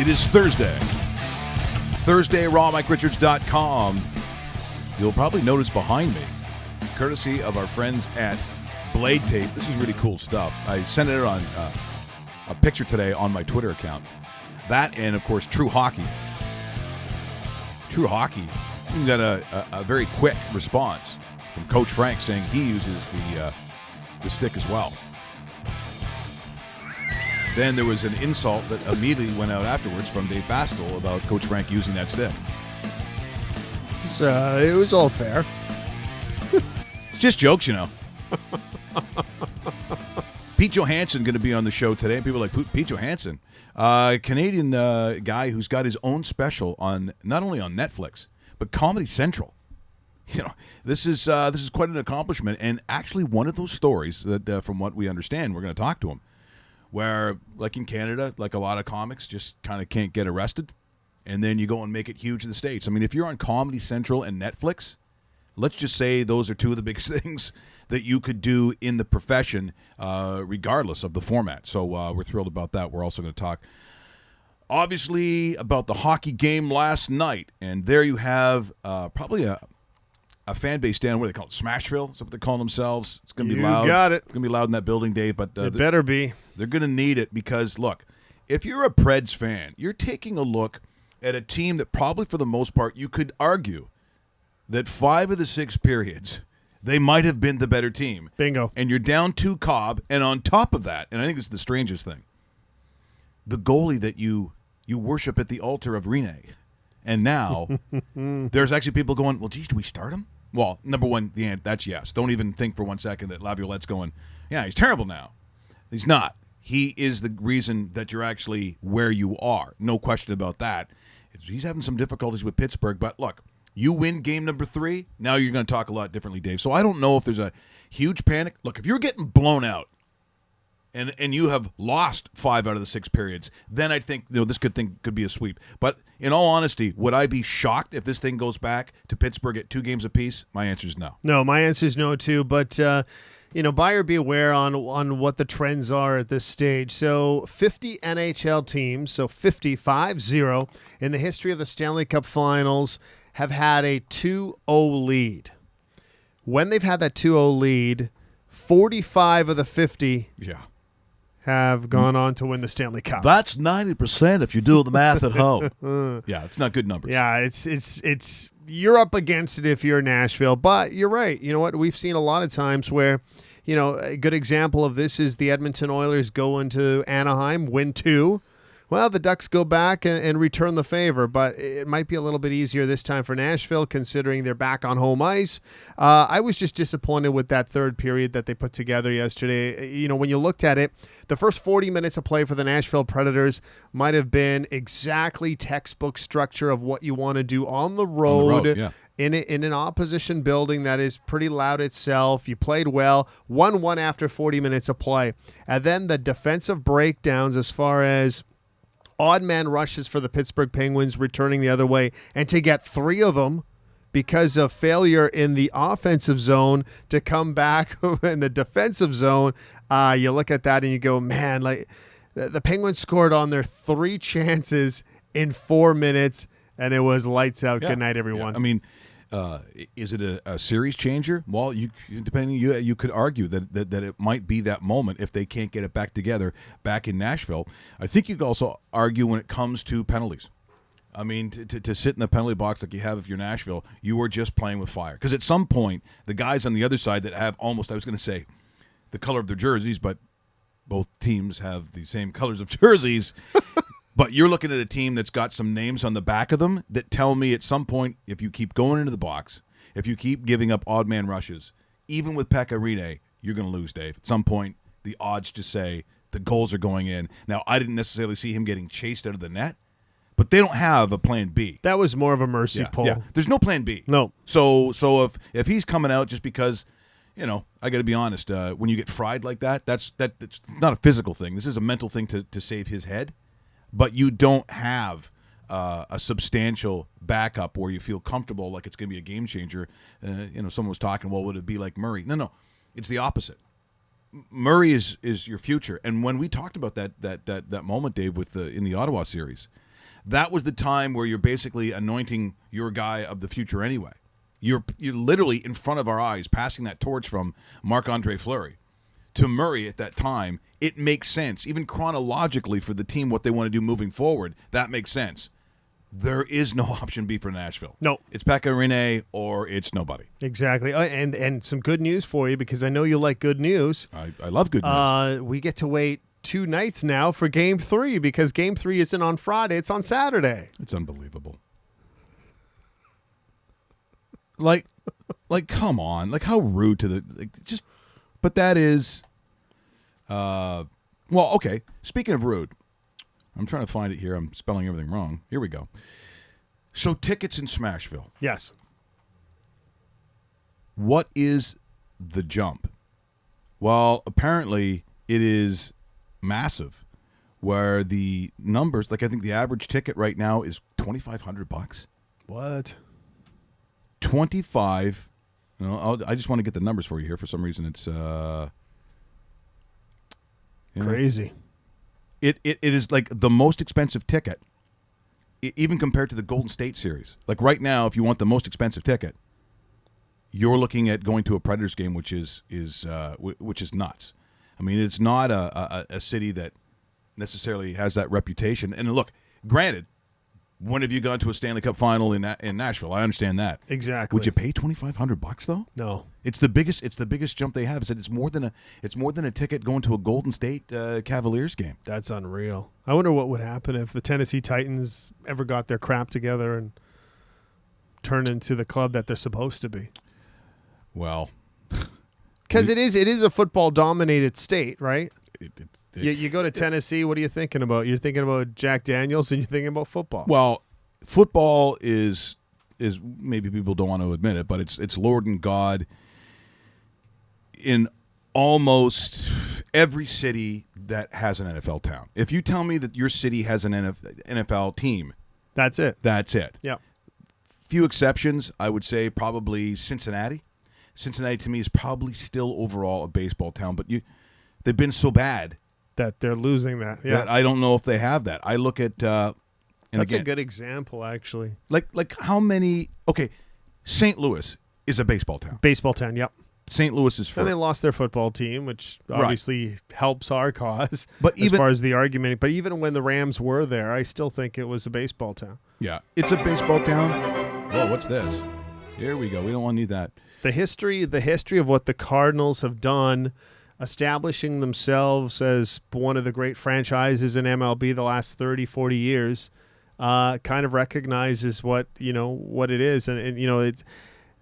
It is Thursday. RawMikeRichards.com. You'll probably notice behind me, courtesy of our friends at Blade Tape. This is really cool stuff. I sent it on a picture today on my Twitter account. That and, of course, True Hockey. True Hockey got a very quick response from Coach Frank saying he uses the stick as well. Then there was an insult that immediately went out afterwards from Dave Bastel about Coach Frank using that stick. So it was all fair. It's just jokes, you know. Pete Johansson going to be on the show today. People are like, Pete Johansson, Canadian guy who's got his own special on not only on Netflix but Comedy Central. You know, this is quite an accomplishment, and actually one of those stories that, from what we understand, we're going to talk to him, where, like in Canada, like a lot of comics just kind of can't get arrested, and then you go and make it huge in the States. I mean, if you're on Comedy Central and Netflix, let's just say those are two of the biggest things that you could do in the profession, regardless of the format. So we're thrilled about that. We're also going to talk, obviously, about the hockey game last night, and there you have probably a fan base down, what do they call it, Smashville? Is that what they call themselves? It's going to be loud. You got it. It's going to be loud in that building, Dave. But it better be. They're going to need it because, look, if you're a Preds fan, you're taking a look at a team that probably for the most part you could argue that 5 of the 6 periods they might have been the better team. Bingo. And you're down 2 Cobb, and on top of that, and I think this is the strangest thing, the goalie that you worship at the altar of Rene. And now there's actually people going, well, geez, do we start him? Well, number one, that's yes. Don't even think for 1 second that Laviolette's going, yeah, he's terrible now. He's not. He is the reason that you're actually where you are. No question about that. He's having some difficulties with Pittsburgh, but look, you win game number 3, now you're going to talk a lot differently, Dave. So I don't know if there's a huge panic. Look, if you're getting blown out and you have lost 5 out of the 6 periods, then I think this could be a sweep. But in all honesty, would I be shocked if this thing goes back to Pittsburgh at 2 games apiece? My answer is no. No, my answer is no too. But buyer beware on what the trends are at this stage. So 50 NHL teams, so 50 in the history of the Stanley Cup Finals have had a 2-0 lead. When they've had that 2-0 lead, 45 of the 50 have gone on to win the Stanley Cup. That's 90% if you do the math at home. Yeah, it's not good numbers. Yeah, it's you're up against it if you're Nashville, but you're right. You know what? We've seen a lot of times where, a good example of this is the Edmonton Oilers go into Anaheim, win 2. Well, the Ducks go back and return the favor, but it might be a little bit easier this time for Nashville considering they're back on home ice. I was just disappointed with that third period that they put together yesterday. When you looked at it, the first 40 minutes of play for the Nashville Predators might have been exactly textbook structure of what you want to do on the road. Yeah. In an opposition building that is pretty loud itself. You played well, 1-1 after 40 minutes of play. And then the defensive breakdowns as far as odd man rushes for the Pittsburgh Penguins returning the other way, and to get 3 of them because of failure in the offensive zone to come back in the defensive zone, you look at that and you go, man, like the Penguins scored on their 3 chances in 4 minutes, and it was lights out. Yeah. Good night, everyone. Yeah. I mean, is it a series changer? Well, you could argue that it might be that moment if they can't get it back together back in Nashville. I think you could also argue when it comes to penalties. I mean, to sit in the penalty box like you have if you're Nashville, you are just playing with fire. Because at some point, the guys on the other side that have almost, I was going to say, the color of their jerseys, but both teams have the same colors of jerseys. But you're looking at a team that's got some names on the back of them that tell me at some point, if you keep going into the box, if you keep giving up odd man rushes, even with Pekka Rinne, you're going to lose, Dave. At some point, the odds just say the goals are going in. Now, I didn't necessarily see him getting chased out of the net, but they don't have a plan B. That was more of a mercy pull. Yeah, there's no plan B. No. So if he's coming out just because, I got to be honest, when you get fried like that, that's not a physical thing. This is a mental thing to save his head. But you don't have a substantial backup where you feel comfortable like it's going to be a game changer. Someone was talking, well, would it be like Murray? No, it's the opposite. Murray is your future. And when we talked about that moment, Dave, in the Ottawa series, that was the time where you're basically anointing your guy of the future anyway. You're literally in front of our eyes passing that torch from Marc-Andre Fleury to Murray at that time. It makes sense. Even chronologically for the team, what they want to do moving forward, that makes sense. There is no option B for Nashville. No. It's Pekka Rinne or it's nobody. Exactly. And some good news for you, because I know you like good news. I love good news. We get to wait 2 nights now for Game 3, because Game 3 isn't on Friday. It's on Saturday. It's unbelievable. Like, come on. Like, how rude to the just. But that is, well, okay. Speaking of rude, I'm trying to find it here. I'm spelling everything wrong. Here we go. So tickets in Smashville. Yes. What is the jump? Well, apparently it is massive. Where the numbers, like I think the average ticket right now is $2,500. What? 25. No, I just want to get the numbers for you here. For some reason, it's Crazy. It is like the most expensive ticket, even compared to the Golden State Series. Like right now, if you want the most expensive ticket, you're looking at going to a Predators game, which is nuts. I mean, it's not a city that necessarily has that reputation. And look, granted. When have you gone to a Stanley Cup final in Nashville? I understand that. Exactly. Would you pay $2,500 though? No. It's the biggest jump they have. It's more than a ticket going to a Golden State Cavaliers game. That's unreal. I wonder what would happen if the Tennessee Titans ever got their crap together and turned into the club that they're supposed to be. Well, because it is a football dominated state, right? it, You go to Tennessee, what are you thinking about? You're thinking about Jack Daniels and you're thinking about football. Well, football is maybe people don't want to admit it, but it's Lord and God in almost every city that has an NFL town. If you tell me that your city has an NFL team, that's it. That's it. Yeah. Few exceptions, I would say probably Cincinnati. Cincinnati to me is probably still overall a baseball town, but they've been so bad that they're losing that. Yeah. That I don't know if they have that. I look at that's again, a good example, actually. Like how many? Okay, St. Louis is a baseball town. Baseball town, yep. St. Louis is for. And they lost their football team, which obviously helps our cause. But as far as the argument, but even when the Rams were there, I still think it was a baseball town. Yeah, it's a baseball town. Whoa, what's this? Here we go. We don't want to need that. The history of what the Cardinals have done, establishing themselves as one of the great franchises in MLB the last 30, 40 years, kind of recognizes what it is. And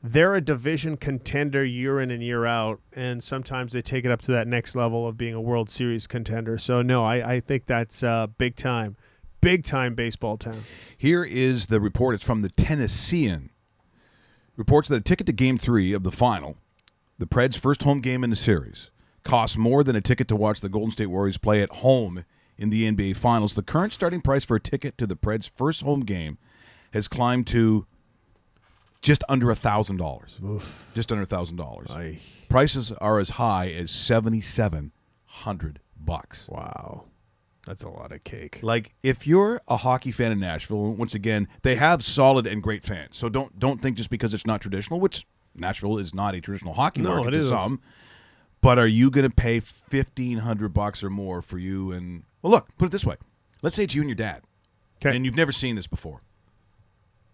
they're a division contender year in and year out, and sometimes they take it up to that next level of being a World Series contender. So, no, I think that's big time baseball town. Here is the report. It's from the Tennessean. Reports that a ticket to Game 3 of the final, the Preds' first home game in the series, costs more than a ticket to watch the Golden State Warriors play at home in the NBA Finals. The current starting price for a ticket to the Preds' first home game has climbed to just under $1,000. Just under $1,000. Prices are as high as $7,700. Wow. That's a lot of cake. Like, if you're a hockey fan in Nashville, once again, they have solid and great fans. So don't think just because it's not traditional, which Nashville is not a traditional hockey market to some. But are you going to pay $1,500 or more for you? And well, look, put it this way: let's say it's you and your dad, and you've never seen this before.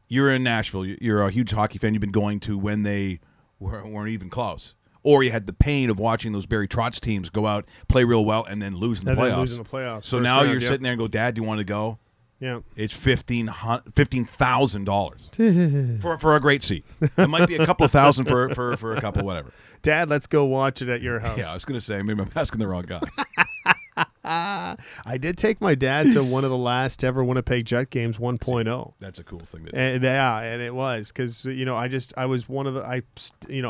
You're in Nashville. You're a huge hockey fan. You've been going to when they weren't even close. Or you had the pain of watching those Barry Trotz teams go out, play real well, and then lose in the playoffs. So now you're sitting there and go, Dad, do you want to go? Yeah. It's $15,000 for a great seat. It might be a couple of thousand for a couple, whatever. Dad, let's go watch it at your house. Yeah, I was going to say, maybe I'm asking the wrong guy. I did take my dad to one of the last ever Winnipeg Jet games 1.0. That's a cool thing. And it was because, I was one of the,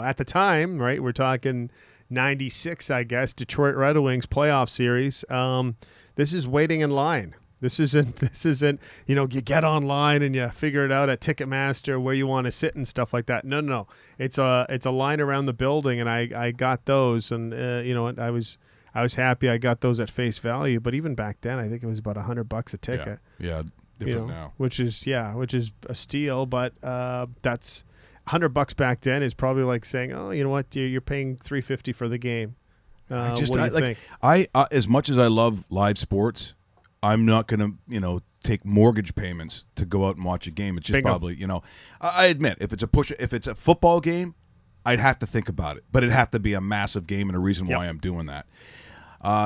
at the time, right, we're talking 96, I guess, Detroit Red Wings playoff series. This is waiting in line. This isn't, you get online and you figure it out at Ticketmaster where you want to sit and stuff like that. No. It's a line around the building, and I got those, and I was happy I got those at face value. But even back then, I think it was about $100 a ticket. Yeah. different now. which is a steal. But that's $100 back then is probably like saying, oh, you know what, you're paying $350 for the game. What do you think? I as much as I love live sports, I'm not going to take mortgage payments to go out and watch a game. It's just probably I admit if it's a football game, I'd have to think about it, but it'd have to be a massive game and a reason why I'm doing that.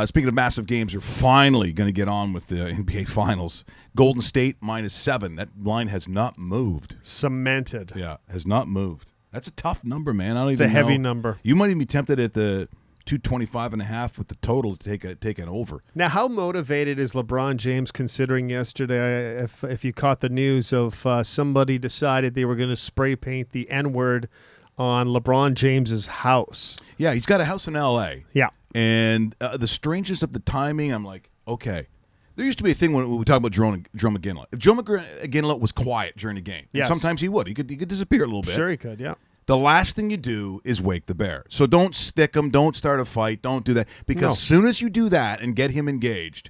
Speaking of massive games, we're finally going to get on with the NBA Finals. Golden State -7. That line has not moved. Cemented. Yeah, has not moved. That's a tough number, man. It's a heavy number. You might even be tempted at the 225.5 with the total to take an over. Now, how motivated is LeBron James, considering yesterday, if you caught the news of somebody decided they were going to spray paint the N-word on LeBron James's house? Yeah, he's got a house in L.A. Yeah. And the strangest of the timing, I'm like, okay. There used to be a thing when we talk about Joe McGinley. If Joe McGinley was quiet during the game, yes. sometimes he would. He could disappear a little bit. Sure he could, yeah. The last thing you do is wake the bear. So don't stick him. Don't start a fight. Don't do that. Because as soon as you do that and get him engaged,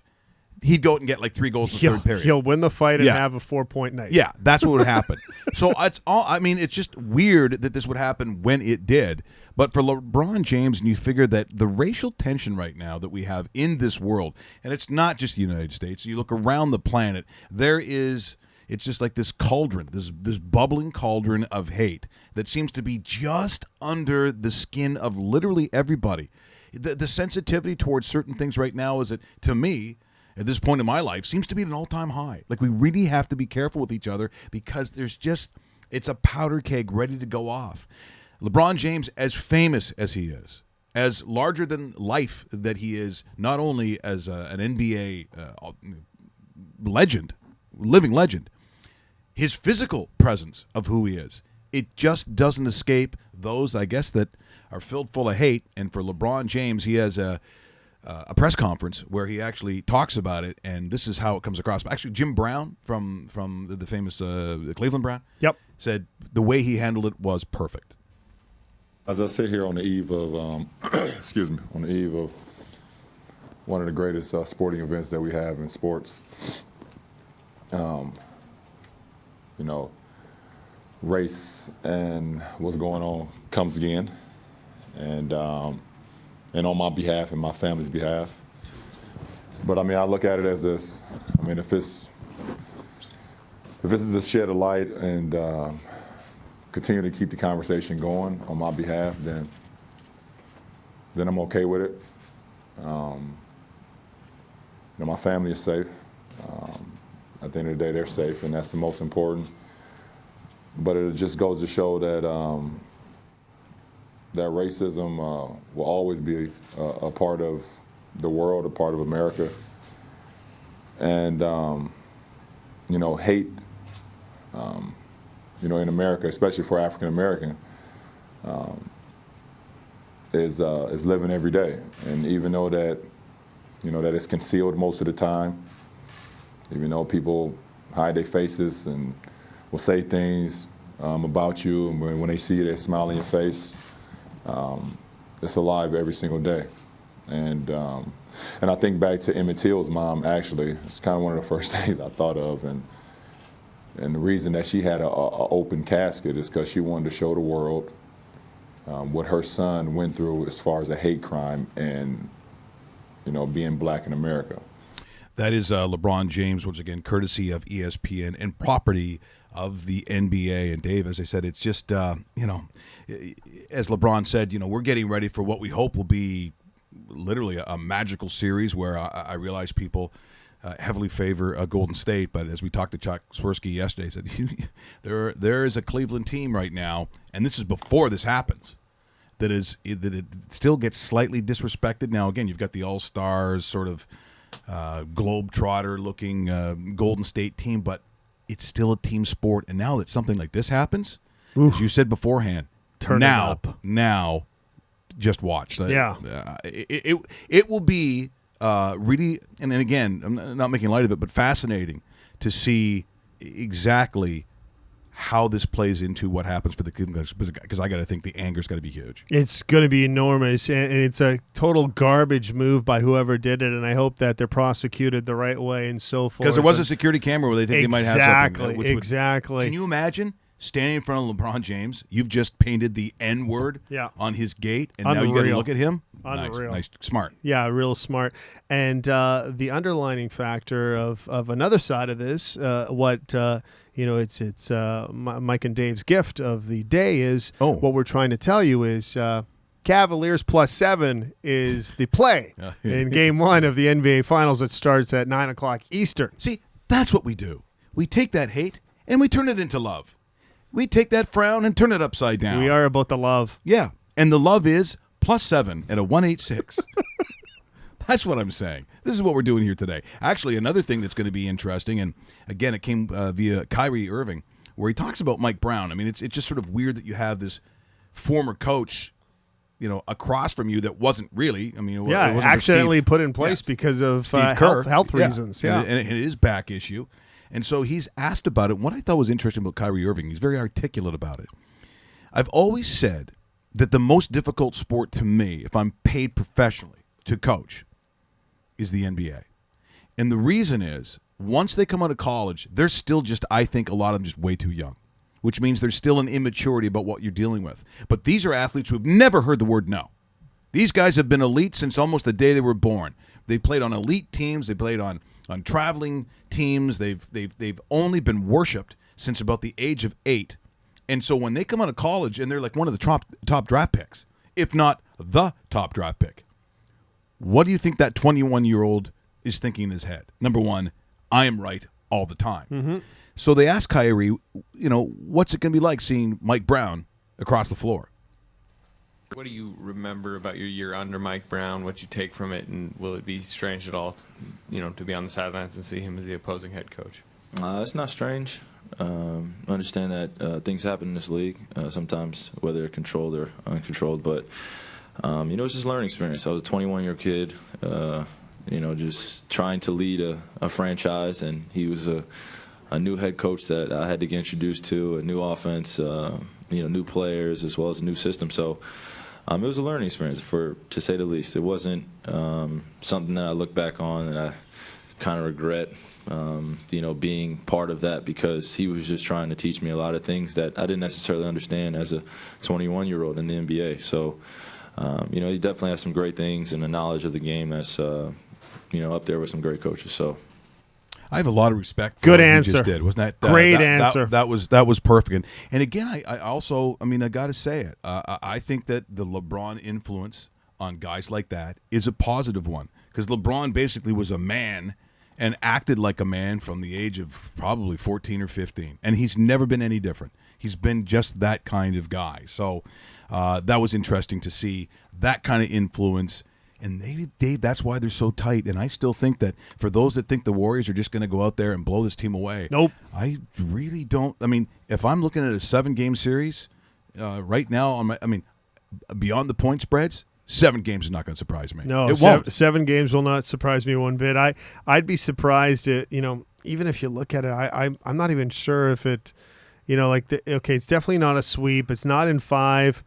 he'd go out and get like 3 goals in the third period. He'll win the fight and have a 4-point night. Yeah, that's what would happen. So it's all. I mean, it's just weird that this would happen when it did. But for LeBron James, and you figure that the racial tension right now that we have in this world, and it's not just the United States. You look around the planet, there is. It's just like this cauldron, this bubbling cauldron of hate that seems to be just under the skin of literally everybody. The sensitivity towards certain things right now is, to me, at this point in my life, seems to be at an all-time high. Like, we really have to be careful with each other because it's a powder keg ready to go off. LeBron James, as famous as he is, as larger than life that he is, not only as an NBA legend, living legend, his physical presence of who he is, it just doesn't escape those, I guess, that are filled full of hate. And for LeBron James, he has a press conference where he actually talks about it, and this is how it comes across. Actually, Jim Brown from the famous Cleveland Brown said the way he handled it was perfect. As I sit here on the eve of, on the eve of one of the greatest sporting events that we have in sports, race and what's going on comes again, and on my behalf and my family's behalf. But I mean, I look at it as this. I mean, if this is to shed a light and continue to keep the conversation going on my behalf, then I'm okay with it. My family is safe. At the end of the day, they're safe, and that's the most important. But it just goes to show that that racism will always be a part of the world, a part of America. And, hate, in America, especially for African American, is living every day. And even though that, that it's concealed most of the time, even though people hide their faces and will say things about you, and when they see you, they smile in your face. It's alive every single day. And I think back to Emmett Till's mom, actually. It's kind of one of the first things I thought of. And the reason that she had a open casket is because she wanted to show the world what her son went through as far as a hate crime and, being black in America. That is LeBron James, once again, courtesy of ESPN and property of the NBA. And Dave, as I said, it's just, as LeBron said, we're getting ready for what we hope will be literally a magical series where I realize people heavily favor Golden State. But as we talked to Chuck Swirsky yesterday, he said, there is a Cleveland team right now, and this is before this happens, that it still gets slightly disrespected. Now, again, you've got the All-Stars sort of globetrotter-looking Golden State team, but it's still a team sport. And now that something like this happens, as you said beforehand, now, just watch. It will be really, and again, I'm not making light of it, but fascinating to see exactly how this plays into what happens for the Cleveland Guys, because I got to think the anger's got to be huge. It's going to be enormous, and it's a total garbage move by whoever did it, and I hope that they're prosecuted the right way and so forth. Because there was a security camera where they think they might have something. Exactly. Can you imagine standing in front of LeBron James? You've just painted the N-word on his gate, and now you got to look at him? Unreal. Nice, smart. Yeah, real smart. And the underlining factor of another side of this, it's Mike and Dave's gift of the day is what we're trying to tell you is Cavaliers +7 is the play in Game 1 of the NBA Finals that starts at 9 o'clock Eastern. See, that's what we do. We take that hate and we turn it into love. We take that frown and turn it upside down. We are about the love. Yeah, and the love is +7 at a 186. That's what I'm saying. This is what we're doing here today. Actually, another thing that's going to be interesting, and again, it came via Kyrie Irving, where he talks about Mike Brown. I mean, it's just sort of weird that you have this former coach, across from you that wasn't really. I mean, it wasn't accidentally put in place because of Steve Kerr. health reasons. Yeah, and it is back issue, and so he's asked about it. What I thought was interesting about Kyrie Irving, he's very articulate about it. I've always said that the most difficult sport to me, if I'm paid professionally to coach, is the NBA. And the reason is, once they come out of college, they're still just, I think, a lot of them just way too young, which means there's still an immaturity about what you're dealing with. But these are athletes who have never heard the word no. These guys have been elite since almost the day they were born. They played on elite teams. They played on traveling teams. They've only been worshipped since about the age of 8. And so when they come out of college and they're like one of the top draft picks, if not the top draft pick, what do you think that 21-year-old is thinking in his head? Number one, I am right all the time. Mm-hmm. So they asked Kyrie, what's it going to be like seeing Mike Brown across the floor? What do you remember about your year under Mike Brown? What you take from it, and will it be strange at all, to be on the sidelines and see him as the opposing head coach? It's not strange. I understand that things happen in this league, sometimes whether they're controlled or uncontrolled, but it's just a learning experience. I was a 21-year kid, just trying to lead a franchise, and he was a new head coach that I had to get introduced to, a new offense, new players, as well as a new system. So it was a learning experience, to say the least. It wasn't something that I look back on and I kind of regret, being part of that, because he was just trying to teach me a lot of things that I didn't necessarily understand as a 21-year-old in the NBA. So he definitely has some great things and the knowledge of the game that's, up there with some great coaches. So I have a lot of respect for Good what answer. you just did. Wasn't that great answer? That was perfect. And again, I also, I got to say it. I think that the LeBron influence on guys like that is a positive one, because LeBron basically was a man and acted like a man from the age of probably 14 or 15. And he's never been any different. He's been just that kind of guy. So that was interesting to see that kind of influence. And maybe, Dave, that's why they're so tight. And I still think that for those that think the Warriors are just going to go out there and blow this team away, nope. I really don't. If I'm looking at a 7-game series right now, beyond the point spreads, 7 games is not going to surprise me. No, it won't. 7 games will not surprise me one bit. I'd be surprised at, even if you look at it, I'm not even sure if it, it's definitely not a sweep. It's not in 5.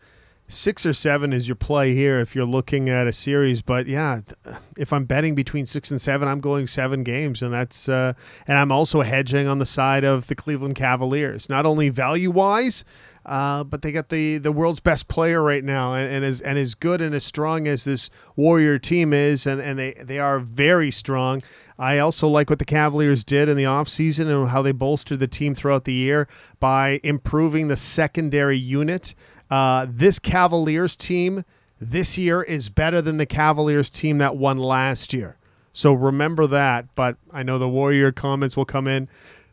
6 or 7 is your play here if you're looking at a series. But yeah, if I'm betting between 6 and 7, I'm going 7 games, and that's and I'm also hedging on the side of the Cleveland Cavaliers, not only value wise, but they got the world's best player right now, and as good and as strong as this Warrior team is, and they are very strong. I also like what the Cavaliers did in the offseason and how they bolstered the team throughout the year by improving the secondary unit. This Cavaliers team this year is better than the Cavaliers team that won last year. So remember that. But I know the Warrior comments will come in.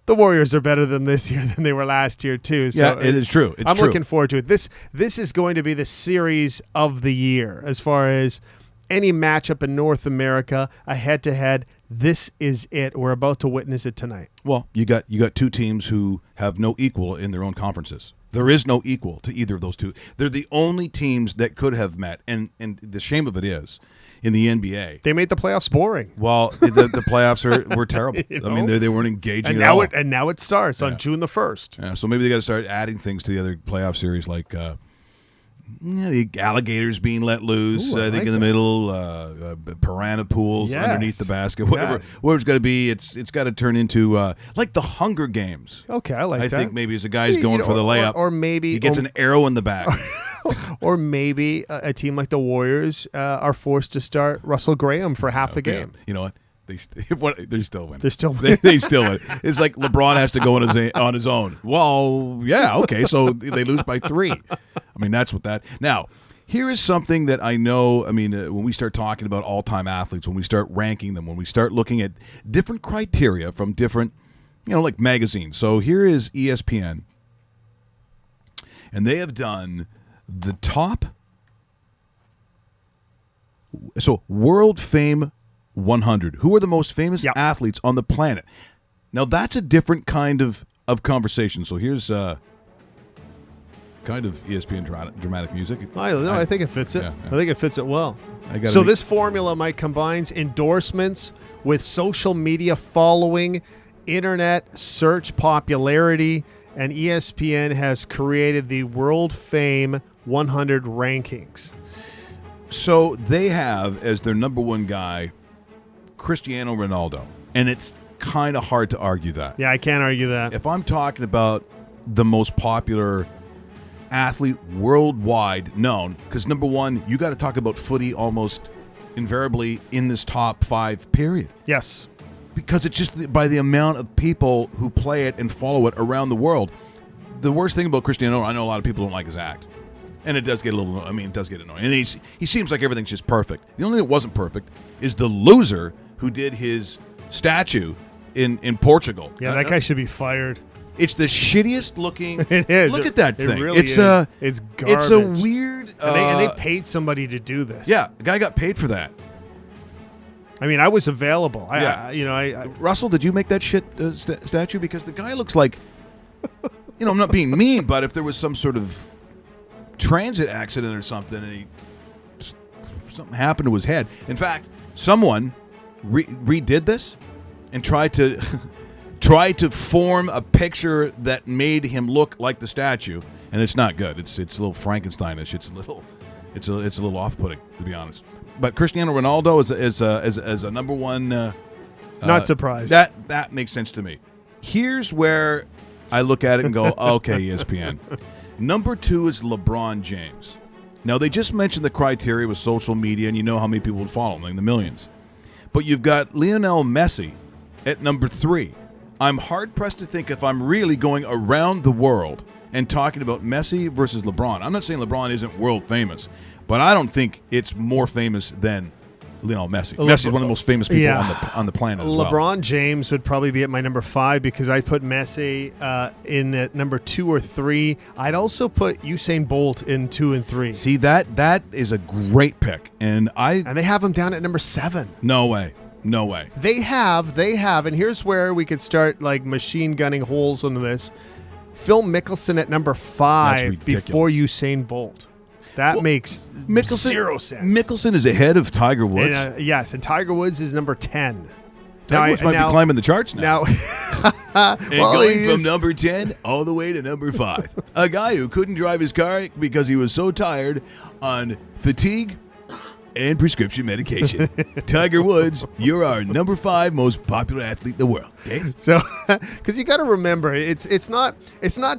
The Warriors are better than this year than they were last year too. So yeah, it is true. I'm looking forward to it. This is going to be the series of the year as far as any matchup in North America, a head-to-head. This is it. We're about to witness it tonight. Well, you got 2 teams who have no equal in their own conferences. There is no equal to either of those two. They're the only teams that could have met, and the shame of it is in the NBA. They made the playoffs boring. Well, the playoffs were terrible. You I mean, know? they weren't engaging And at all. now it starts on June the 1st. Yeah, so maybe they got to start adding things to the other playoff series, like the alligators being let loose. Ooh, I I think like in the that. middle, piranha pools Yes. underneath the basket. Whatever, Yes. whatever it's got to be, it's got to turn into like the Hunger Games. Okay, I like I that. think maybe as a guy's You going know, for the layup, or maybe he gets or, an arrow in the back. or maybe a team like the Warriors are forced to start Russell Graham for half the game. You know what? They're still winning. They're still They still win. It's like LeBron has to go on his own. Well, yeah, okay. So they lose by 3. I mean, that's what that. Now, here is something that I know. I mean, when we start talking about all-time athletes, when we start ranking them, when we start looking at different criteria from different, like magazines. So here is ESPN, and they have done the top. So World Fame 100. Who are the most famous Yep. athletes on the planet? Now that's a different kind of conversation. So here's kind of ESPN dramatic music. I think it fits it. Yeah. I think it fits it well. I gotta So make- this formula, Mike, combines endorsements with social media following, internet search popularity, and ESPN has created the World Fame 100 rankings. So they have as their number one guy Cristiano Ronaldo, and it's kind of hard to argue that. Yeah, I can't argue that. If I'm talking about the most popular athlete worldwide known, because number one, you got to talk about footy almost invariably in this top 5 period. Yes. Because it's just by the amount of people who play it and follow it around the world. The worst thing about Cristiano, I know a lot of people don't like his act. And it does get it does get annoying. And he seems like everything's just perfect. The only thing that wasn't perfect is the loser who did his statue in Portugal. Yeah, that guy should be fired. It's the shittiest looking. It is. Look at that It thing. really it's is. It's It's a garbage. weird. And they paid somebody to do this. Yeah, the guy got paid for that. I mean, I was available. Yeah. I Russell, did you make that shit statue? Because the guy looks like, I'm not being mean, but if there was some sort of transit accident or something and something happened to his head. In fact, someone redid this and tried to form a picture that made him look like the statue, and it's not good. It's a little Frankensteinish. It's a little off-putting, to be honest. But Cristiano Ronaldo is a number one. not surprised. That makes sense to me. Here's where I look at it and go, okay, ESPN. Number 2 is LeBron James. Now, they just mentioned the criteria with social media, and you know how many people would follow him, like the millions. But you've got Lionel Messi at number 3. I'm hard-pressed to think if I'm really going around the world and talking about Messi versus LeBron. I'm not saying LeBron isn't world famous, but I don't think it's more famous than Lionel Messi. Messi's one of the most famous people on the planet as well. LeBron James would probably be at my number 5 because I'd put Messi in at number 2 or 3. I'd also put Usain Bolt in 2 and 3. See, that is a great pick, and And they have him down at number 7. no way. They have, and here's where we could start like machine gunning holes into this. Phil Mickelson at number 5 ridiculous. before Usain Bolt. That makes zero sense. Mickelson is ahead of Tiger Woods. And, yes, and Tiger Woods is number 10. Tiger Woods might be climbing the charts now. Now, And going from number 10 all the way to number 5. A guy who couldn't drive his car because he was so tired on fatigue and prescription medication. Tiger Woods, you're our number 5 most popular athlete in the world. Okay? So, because you got to remember, it's not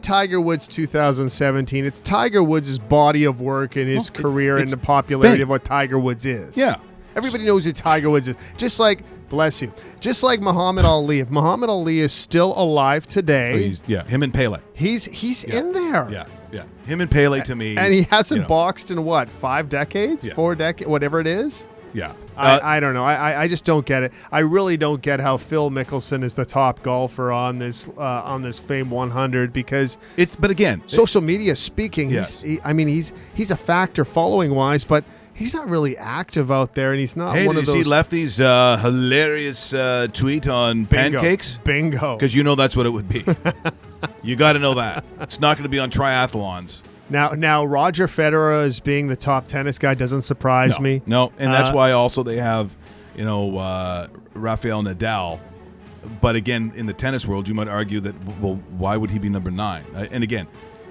Tiger Woods 2017. It's Tiger Woods' body of work and his career and it's the popularity fame. of what Tiger Woods is. Yeah. Everybody knows who Tiger Woods is. Just like, bless you, just like Muhammad Ali. If Muhammad Ali is still alive today, Him and Pele. he's in there. Yeah. Him and Pele to me. And he hasn't boxed in what, 5 decades? Yeah. 4 decades? Whatever it is? Yeah. I don't know. I just don't get it. I really don't get how Phil Mickelson is the top golfer on this Fame 100 because But again, social media speaking, Yes. he's a factor following wise, but he's not really active out there, and he's not hey, one did of you those. see Lefty's hilarious tweet on Bingo. pancakes? Bingo. Because you know that's what it would be. You got to know that. It's not going to be on triathlons. Now Roger Federer as being the top tennis guy doesn't surprise me. No, and that's Uh, why also they have, Rafael Nadal. But again, in the tennis world, you might argue that, well, why would he be number 9? And again,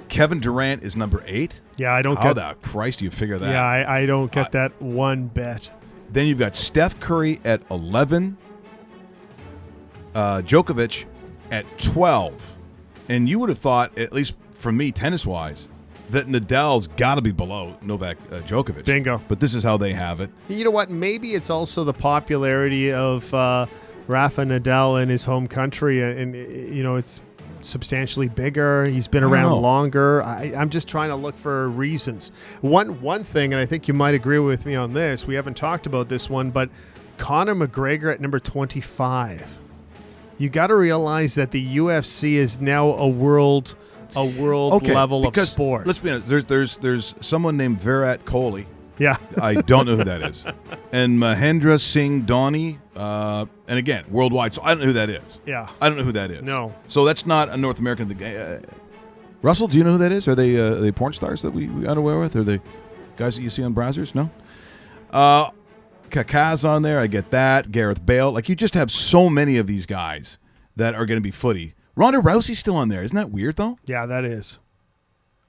Kevin Durant is number 8. Yeah, I don't How get the Christ do you figure that? Yeah, I don't get that one bit. Then you've got Steph Curry at 11, Djokovic at 12. And you would have thought, at least for me, tennis-wise, that Nadal's got to be below Novak Djokovic. Bingo. But this is how they have it. You know what? Maybe it's also the popularity of Rafa Nadal in his home country, and it's substantially bigger. He's been I don't around know. longer. I'm just trying to look for reasons. One thing, and I think you might agree with me on this. We haven't talked about this one, but Conor McGregor at number 25. You got to realize that the UFC is now a world level of because sport. Let's be honest. There's someone named Virat Kohli. Yeah. I don't know who that is. And Mahendra Singh Dhoni, and again, worldwide. So I don't know who that is. Yeah. I don't know who that is. No. So that's not a North American thing. Russell, do you know who that is? Are they porn stars that we unaware with? Are they guys that you see on browsers? No? Kaká's on there. I get that. Gareth Bale. Like, you just have so many of these guys that are going to be footy. Ronda Rousey's still on there. Isn't that weird, though? Yeah, that is.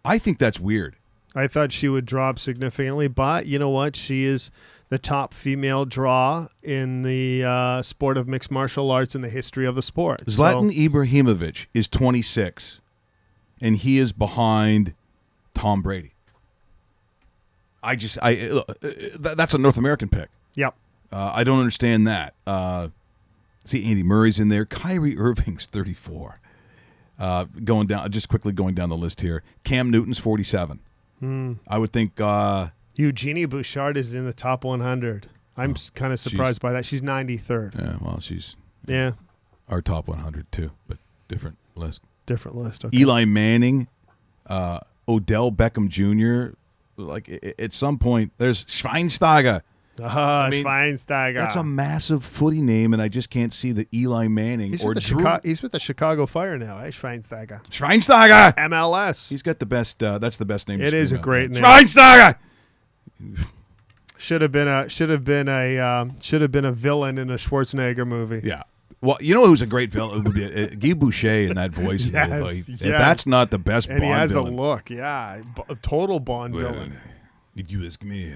I think that's weird. I thought she would drop significantly, but you know what? She is the top female draw in the sport of mixed martial arts in the history of the sport. Zlatan Ibrahimovic is 26, and he is behind Tom Brady. That's a North American pick. Yep. I don't understand that. See, Andy Murray's in there. Kyrie Irving's 34. Going down the list here. Cam Newton's 47. I would think Eugenie Bouchard is in the top 100. I'm kind of surprised by that. She's 93rd. Yeah, well, she's Yeah. our top 100 too, but different list. Different list. Okay. Eli Manning, Odell Beckham Jr. Like, at some point, there's Schweinsteiger. Schweinsteiger. That's a massive footy name, and I just can't see the Eli Manning He's or with, Drew he's with the Chicago Fire now, Schweinsteiger. Schweinsteiger. MLS. He's got the best. That's the best name. to It is scream a out. great name. Schweinsteiger. Should have been a villain in a Schwarzenegger movie. Yeah. Well, you know who's a great villain? It would be Guy Boucher in that voice. Yes, If yes. that's not the best And Bond he has villain. the look. Yeah, a total Bond Well, villain. if you ask me,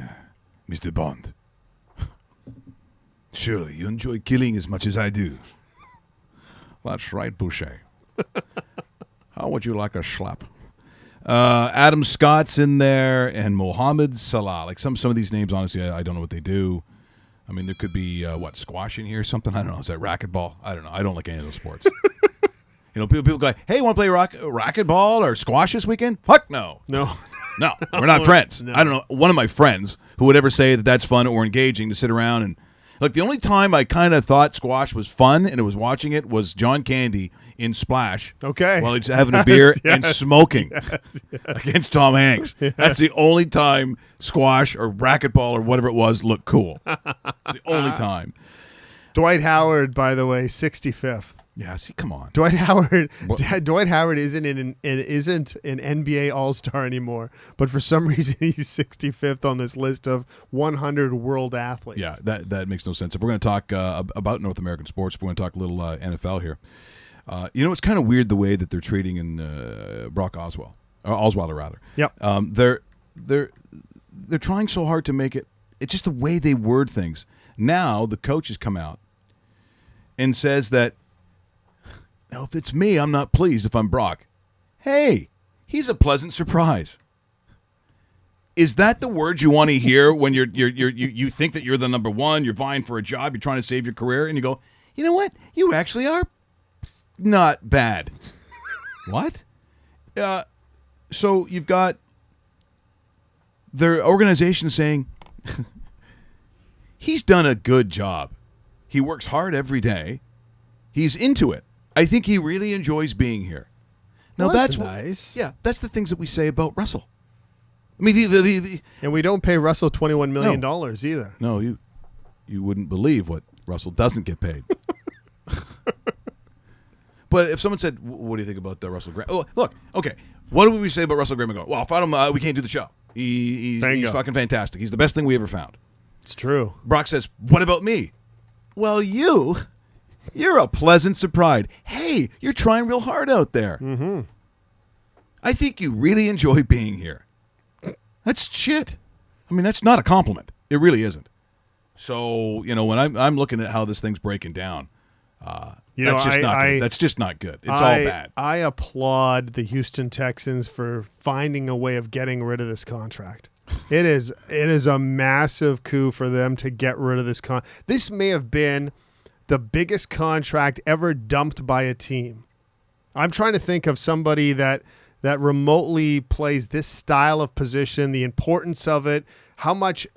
Mr. Bond, surely you enjoy killing as much as I do. That's right, Boucher. How would you like a slap? Adam Scott's in there, and Mohamed Salah. Like some of these names, honestly, I don't know what they do. I mean, there could be squash in here or something. I don't know. Is that racquetball? I don't know. I don't like any of those sports. People go, "Hey, want to play racquetball or squash this weekend?" Fuck no. No. No, we're not friends. No. I don't know. One of my friends who would ever say that that's fun or engaging to sit around and look. The only time I kind of thought squash was fun and it was watching it was John Candy in Splash. Okay. While he's having a beer and yes, smoking against Tom Hanks. That's the only time squash or racquetball or whatever it was looked cool. The only time. Dwight Howard, by the way, 65th. Yeah. See, come on. Dwight Howard. What? Dwight Howard isn't an NBA All-Star anymore, but for some reason he's 65th on this list of 100 world athletes. Yeah, that makes no sense. If we're going to talk about North American sports, if we're going to talk a little NFL here, it's kind of weird the way that they're treating in Brock Osweiler, rather. Yep. They're trying so hard to make it. It's just the way they word things. Now the coach has come out and says that, now if it's me, I'm not pleased if I'm Brock. Hey, he's a pleasant surprise. Is that the word you want to hear when you think that you're the number one, you're vying for a job, you're trying to save your career, and you go, you know what? You actually are not bad. What? So you've got their organization saying, he's done a good job. He works hard every day. He's into it. I think he really enjoys being here. Now Well, that's what- nice. Yeah, that's the things that we say about Russell. I mean, the And we don't pay Russell $21 million either. no, you wouldn't believe what Russell doesn't get paid. But if someone said, "What do you think about Russell Grant?" Oh, look, okay, What do we say about Russell Gray McGowan? Well, without him, we can't do the show. He's Bingo. fucking fantastic. He's the best thing we ever found. It's true. Brock says, what about me? Well, you're a pleasant surprise. Hey, you're trying real hard out there. Mm-hmm. I think you really enjoy being here. That's shit. I mean, that's not a compliment. It really isn't. So, when I'm looking at how this thing's breaking down, that's just not good. That's just not good. It's all bad. I applaud the Houston Texans for finding a way of getting rid of this contract. It is a massive coup for them to get rid of this This may have been the biggest contract ever dumped by a team. I'm trying to think of somebody that remotely plays this style of position, the importance of it, how much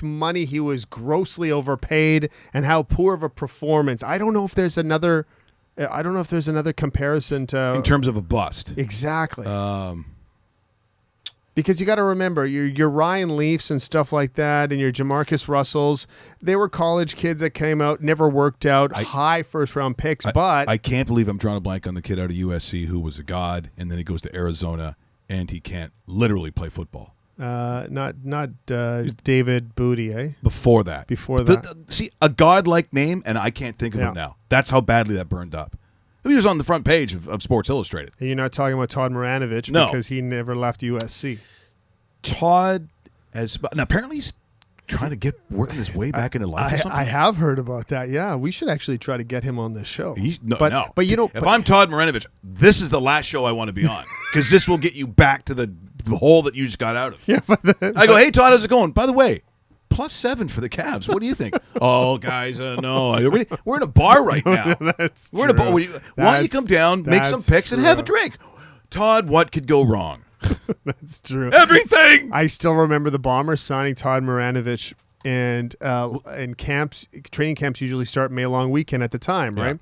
money he was grossly overpaid, and how poor of a performance. I don't know if there's another comparison to in terms of a bust. Exactly. Because you got to remember, your Ryan Leafs and stuff like that, and your Jamarcus Russells, they were college kids that came out, never worked out, high first-round picks. But I can't believe I'm drawing a blank on the kid out of USC who was a god, and then he goes to Arizona, and he can't literally play football. Not David Booty, eh? Before that. See, a god-like name, and I can't think of him now. That's how badly that burned up. He was on the front page of Sports Illustrated. And you're not talking about Todd Maranovich because he never left USC. Todd and apparently he's trying to working his way back into life. Or something. I have heard about that. Yeah, we should actually try to get him on this show. But if I'm Todd Maranovich, this is the last show I want to be on because this will get you back to the hole that you just got out of. Yeah, I go, hey Todd, how's it going? By the way, +7 for the Cavs. What do you think? Oh, guys, no. We're in a bar right now. We're in a bar. Why don't you come down, make some picks, and have a drink? Todd, what could go wrong? That's true. Everything. I still remember the Bombers signing Todd Maranovich, and training camps usually start May long weekend at the time, right?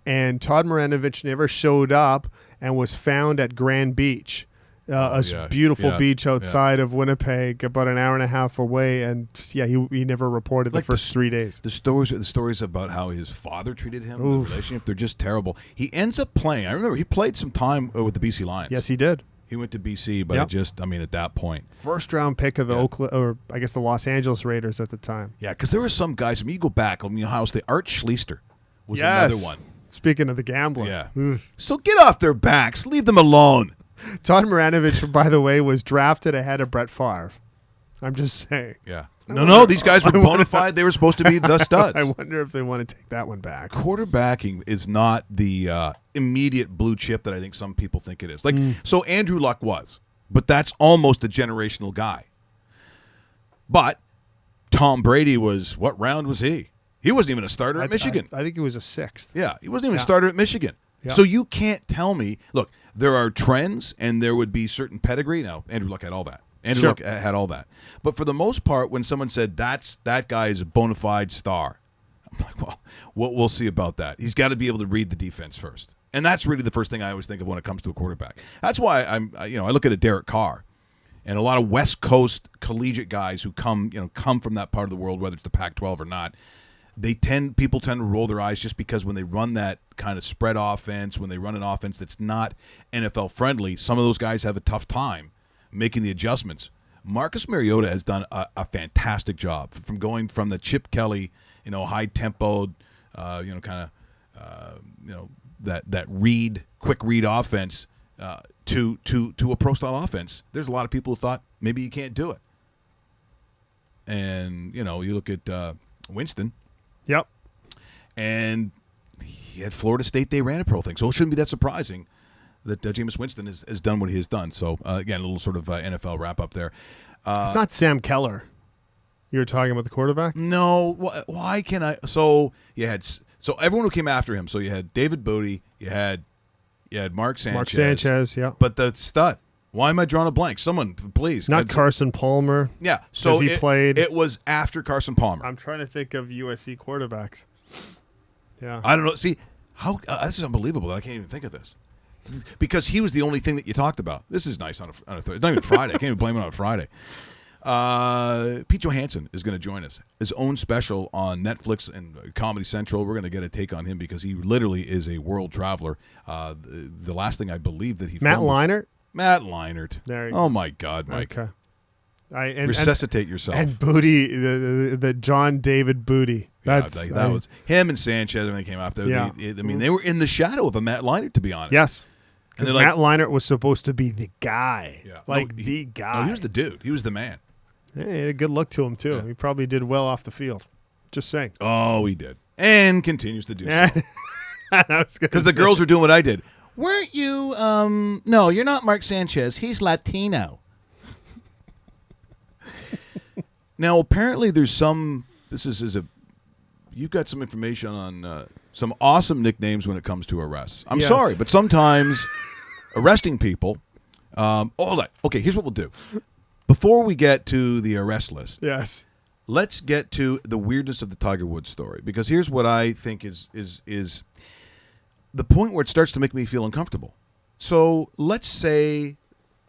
And Todd Maranovich never showed up and was found at Grand Beach. Beautiful beach outside of Winnipeg, about an hour and a half away, and he never reported the first 3 days. The stories about how his father treated him, the relationship, they're just terrible. He ends up playing. I remember he played some time with the BC Lions. Yes, he did. He went to BC, but at that point, first round pick of the Oakland, or I guess the Los Angeles Raiders at the time. Yeah, because there were some guys. I mean, you go back. Ohio State. Art Schleister was another one. Speaking of the gambler, yeah. So get off their backs. Leave them alone. Todd Maranovich, by the way, was drafted ahead of Brett Favre. I'm just saying. Yeah. No, these guys were bona fide. They were supposed to be the studs. I wonder if they want to take that one back. Quarterbacking is not the immediate blue chip that I think some people think it is. So Andrew Luck was, but that's almost a generational guy. But Tom Brady was, what round was he? He wasn't even a starter at Michigan. I think he was a sixth. Yeah, he wasn't even a starter at Michigan. Yeah. So you can't tell me, look, there are trends and there would be certain pedigree. Now, Andrew Luck had all that. Andrew Luck had all that. But for the most part, when someone said that guy is a bona fide star, I'm like, well, we'll see about that. He's got to be able to read the defense first. And that's really the first thing I always think of when it comes to a quarterback. That's why I look at a Derek Carr and a lot of West Coast collegiate guys who come from that part of the world, whether it's the Pac-12 or not. People tend to roll their eyes just because when they run that kind of spread offense, when they run an offense that's not NFL friendly, some of those guys have a tough time making the adjustments. Marcus Mariota has done a fantastic job from going from the Chip Kelly, high tempo, that quick read offense to a pro style offense. There's a lot of people who thought maybe you can't do it, and you look at Winston. Yep. And he had Florida State. They ran a pro thing. So it shouldn't be that surprising that Jameis Winston has done what he has done. So, again, a little sort of NFL wrap-up there. It's not Sam Keller. You were talking about the quarterback? No. Why can I? So you had everyone who came after him. So you had David Booty. You had Mark Sanchez. Mark Sanchez, yeah. But the stud. Why am I drawing a blank? Someone, please. Not Carson Palmer. Yeah. So he played. It was after Carson Palmer. I'm trying to think of USC quarterbacks. Yeah. I don't know. See, how this is unbelievable that I can't even think of this. Because he was the only thing that you talked about. This is nice on a Thursday. It's not even Friday. I can't even blame it on a Friday. Pete Johansson is going to join us. His own special on Netflix and Comedy Central. We're going to get a take on him because he literally is a world traveler. The last thing I believe that he Matt filmed Leinart. Matt Leinart. There you Oh my God, Mike. Okay. Resuscitate yourself. And Booty, the John David Booty. That was him and Sanchez when they came after. Yeah. They were in the shadow of a Matt Leinart, to be honest. Yes. And Because they're Matt Leinart was supposed to be the guy. Yeah. The guy. No, he was the dude. He was the man. Yeah, he had a good look to him, too. Yeah. He probably did well off the field. Just saying. Oh, he did. And continues to do so. Because The girls are doing what I did. Weren't you, no, you're not Mark Sanchez. He's Latino. Now, apparently there's you've got some information on some awesome nicknames when it comes to arrests. I'm Yes. sorry, but sometimes arresting people, okay, here's what we'll do. Before we get to the arrest list, Yes. let's get to the weirdness of the Tiger Woods story, because here's what I think is the point where it starts to make me feel uncomfortable. So let's say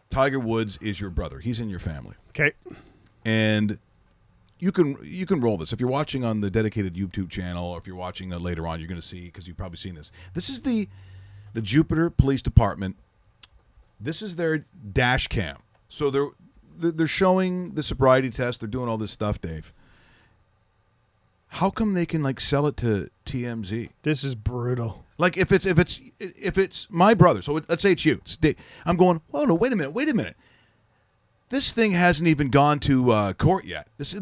Tiger Woods is your brother. He's in your family. Okay. And you can roll this. If you're watching on the dedicated YouTube channel, or if you're watching later on, you're going to see, because you've probably seen this. This is the Jupiter Police Department. This is their dash cam. So they're showing the sobriety test. They're doing all this stuff, Dave. How come they can sell it to TMZ? This is brutal. Like if it's my brother, so let's say it's you. I'm going, oh no, wait a minute. This thing hasn't even gone to court yet. This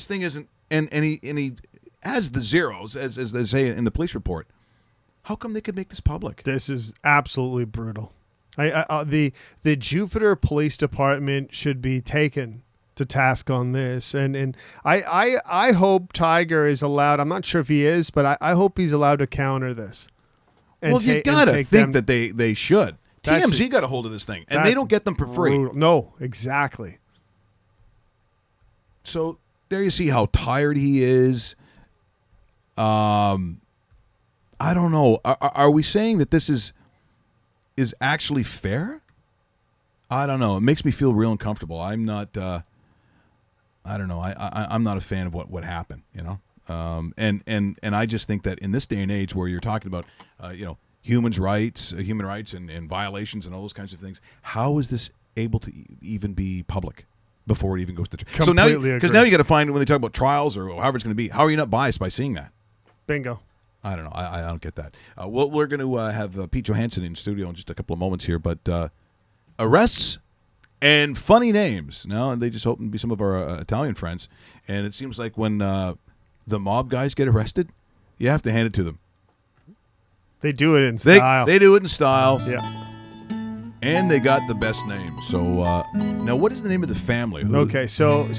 thing isn't, and he has the zeros as they say in the police report. How come they could make this public? This is absolutely brutal. The Jupiter Police Department should be taken to task on this, and I hope Tiger is allowed. I'm not sure if he is, but I hope he's allowed to counter this. Well, you gotta think that they should. TMZ got a hold of this thing, and they don't get them for free. Brutal. No, exactly. So there you see how tired he is. I don't know. Are we saying that this is actually fair? I don't know. It makes me feel real uncomfortable. I'm not. I don't know. I'm not a fan of what happened. And I just think that in this day and age where you're talking about human rights and violations and all those kinds of things, how is this able to even be public before it even goes to trial? So now, because now you got to find, when they talk about trials or however it's going to be, how are you not biased by seeing that? Bingo. I don't know. I don't get that. We're going to have Pete Johansson in studio in just a couple of moments here, but arrests and funny names. Now, and they just happen to be some of our Italian friends, and it seems like when the mob guys get arrested, you have to hand it to them. They do it in style. They do it in style. Yeah. And they got the best name. So now, what is the name of the family? Okay, so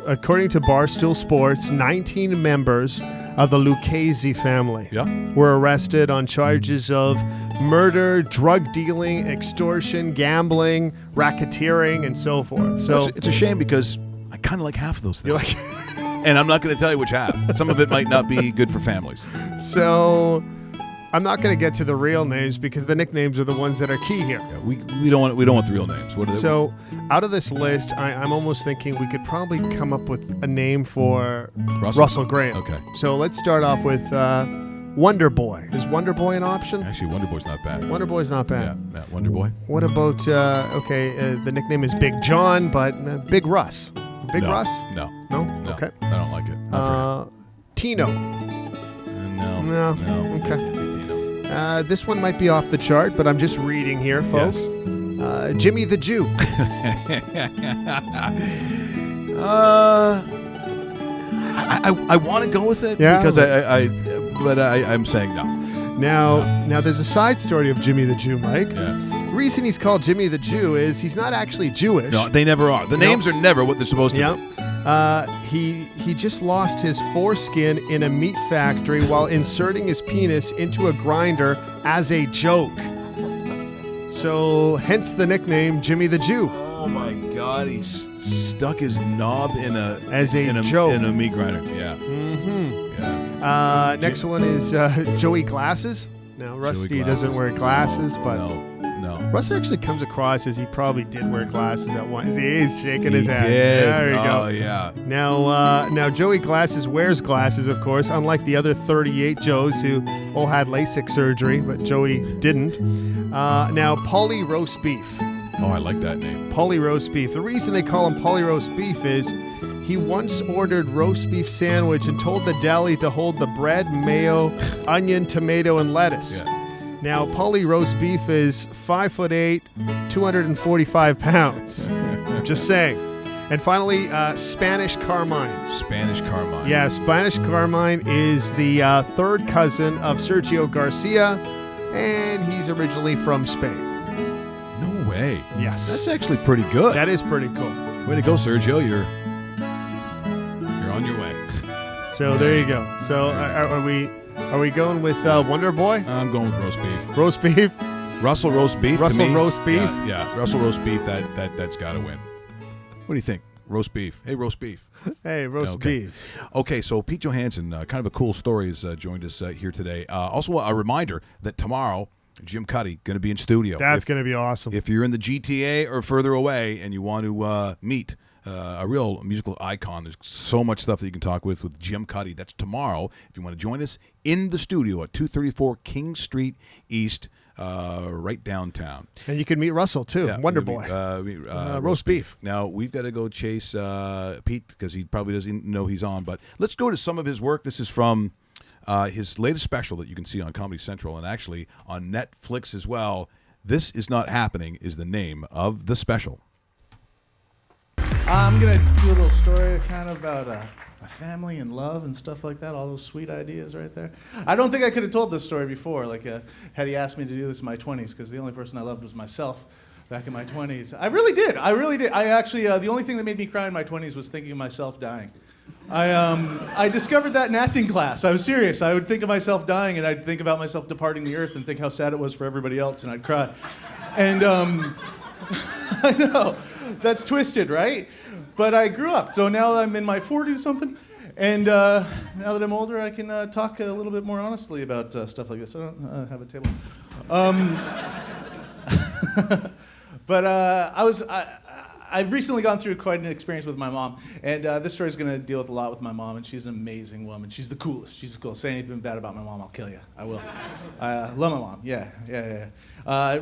according to Barstool Sports, 19 members of the Lucchese family were arrested on charges of murder, drug dealing, extortion, gambling, racketeering, and so forth. So it's a shame because I kind of like half of those things. And I'm not going to tell you which half. Some of it might not be good for families. So I'm not going to get to the real names because the nicknames are the ones that are key here. Yeah, we don't want the real names. What are they? So out of this list, I'm almost thinking we could probably come up with a name for Russell Graham. Okay. So let's start off with Wonder Boy. Is Wonder Boy an option? Actually, Wonder Boy's not bad. Wonder Boy's not bad. Yeah, Wonder Boy. What about the nickname is Big John, but Big Russ. Big Russ? No. No? No. Okay. I don't like it. Not Tino. No. Okay. This one might be off the chart, but I'm just reading here, folks. Yes. Jimmy the Jew. I want to go with it because I'm saying no. Now there's a side story of Jimmy the Jew, Mike. Yeah. The reason he's called Jimmy the Jew is he's not actually Jewish. No, they never are. The names are never what they're supposed to be. He just lost his foreskin in a meat factory while inserting his penis into a grinder as a joke. So hence the nickname Jimmy the Jew. Oh my God, he stuck his knob in a joke in a meat grinder. Yeah. Mm-hmm. Yeah. Next one is Joey Glasses. Now Rusty doesn't wear glasses, but no. Russ actually comes across as he probably did wear glasses at once. He's shaking his head. Did. There you go. Oh yeah. Now Joey Glasses wears glasses, of course, unlike the other 38 Joes who all had LASIK surgery, but Joey didn't. Now Paulie Roast Beef. Oh, I like that name. Paulie Roast Beef. The reason they call him Paulie Roast Beef is he once ordered roast beef sandwich and told the deli to hold the bread, mayo, onion, tomato, and lettuce. Yeah. Now, Paulie Roast Beef is 5'8", 245 pounds. Just saying. And finally, Spanish Carmine. Spanish Carmine. Yeah, Spanish Carmine is the third cousin of Sergio Garcia, and he's originally from Spain. No way. Yes. That's actually pretty good. That is pretty cool. Way to go, Sergio. You're on your way. So there you go. So are we going with Wonder Boy? I'm going with roast beef. Roast beef? Russell roast beef. Russell to me, roast beef? Yeah, Russell roast beef. That's got to win. What do you think? Roast beef. Hey, roast beef. Hey, roast Okay. beef. Okay, so Pete Johansson, kind of a cool story, has joined us here today. Also, a reminder that tomorrow, Jim Cuddy going to be in studio. That's going to be awesome. If you're in the GTA or further away and you want to meet a real musical icon, there's so much stuff that you can talk with Jim Cuddy. That's tomorrow. If you want to join us in the studio at 234 King Street East, right downtown. And you can meet Russell, too. Yeah, Wonder we're gonna Boy. be, roast beef. Now, we've got to go chase Pete because he probably doesn't know he's on. But let's go to some of his work. This is from his latest special that you can see on Comedy Central and actually on Netflix as well. This Is Not Happening is the name of the special. I'm going to do a little story kind of about my family and love and stuff like that, all those sweet ideas right there. I don't think I could have told this story before, had he asked me to do this in my 20s, because the only person I loved was myself back in my 20s. I really did. I actually, the only thing that made me cry in my 20s was thinking of myself dying. I discovered that in acting class. I was serious. I would think of myself dying, and I'd think about myself departing the earth and think how sad it was for everybody else, and I'd cry. And I know. That's twisted, right? But I grew up, so now I'm in my 40s something, and now that I'm older, I can talk a little bit more honestly about stuff like this. I don't have a table. But I've recently gone through quite an experience with my mom, and this story is going to deal with a lot with my mom, and she's an amazing woman. She's the coolest. She's the coolest. Say anything bad about my mom, I'll kill you. I will. I love my mom. Yeah.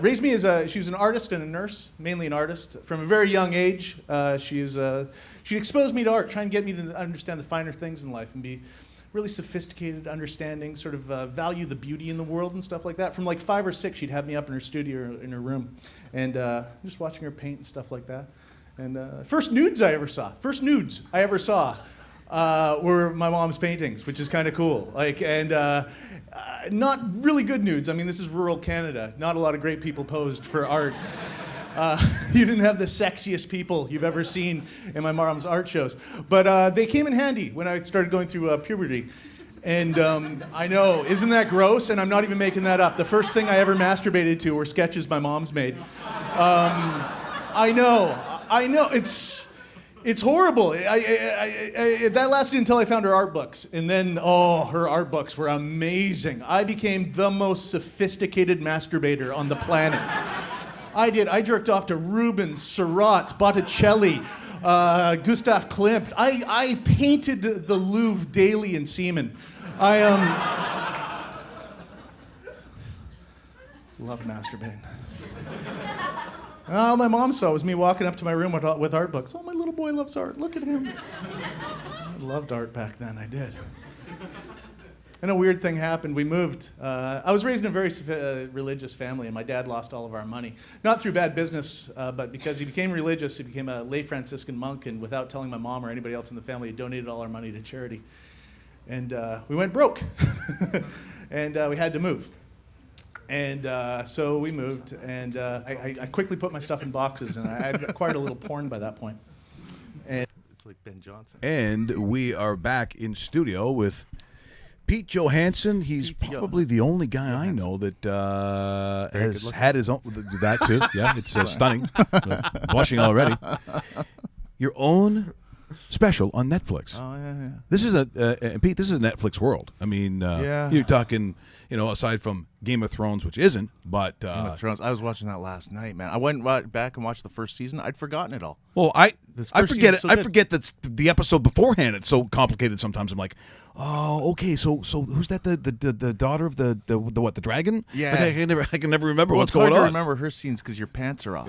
Raised me she was an artist and a nurse, mainly an artist. From a very young age, she exposed me to art, trying to get me to understand the finer things in life and be really sophisticated, understanding, sort of value the beauty in the world and stuff like that. From like 5 or 6, she'd have me up in her studio, in her room, and just watching her paint and stuff like that. And first nudes I ever saw were my mom's paintings, which is kind of cool. Not really good nudes. I mean, this is rural Canada. Not a lot of great people posed for art. You didn't have the sexiest people you've ever seen in my mom's art shows. But they came in handy when I started going through puberty. And I know, isn't that gross? And I'm not even making that up. The first thing I ever masturbated to were sketches my mom's made. I know, it's horrible. That lasted until I found her art books. And then, her art books were amazing. I became the most sophisticated masturbator on the planet. I did. I jerked off to Rubens, Seurat, Botticelli, Gustav Klimt. I painted the Louvre daily in semen. I loved masturbating. And all my mom saw was me walking up to my room with art books. Oh, my little boy loves art. Look at him. I loved art back then. I did. And a weird thing happened. We moved. I was raised in a very religious family, and my dad lost all of our money. Not through bad business, but because he became religious. He became a lay Franciscan monk, and without telling my mom or anybody else in the family, he donated all our money to charity. And we went broke. And we had to move. And so we moved, and I quickly put my stuff in boxes, and I had acquired a little porn by that point. And It's like Ben Johnson. And we are back in studio with Pete Johansson. He's probably the only guy I know that has had his own. That too. Yeah, it's stunning. Blushing already. Your own special on Netflix. oh yeah. This is Pete. This is a Netflix world. I mean, Yeah. you're talking. Aside from Game of Thrones, which isn't. But Game of Thrones. I was watching that last night, man. I went back and watched the first season. I'd forgotten it all. well, I This I first forget season's it. so I good. forget that's the episode beforehand. It's so complicated sometimes. I'm like, oh, okay. So who's that? The daughter of the what? The dragon? Yeah. Like, I can never remember Well, what's it's hard going to on. remember her scenes because your pants are off.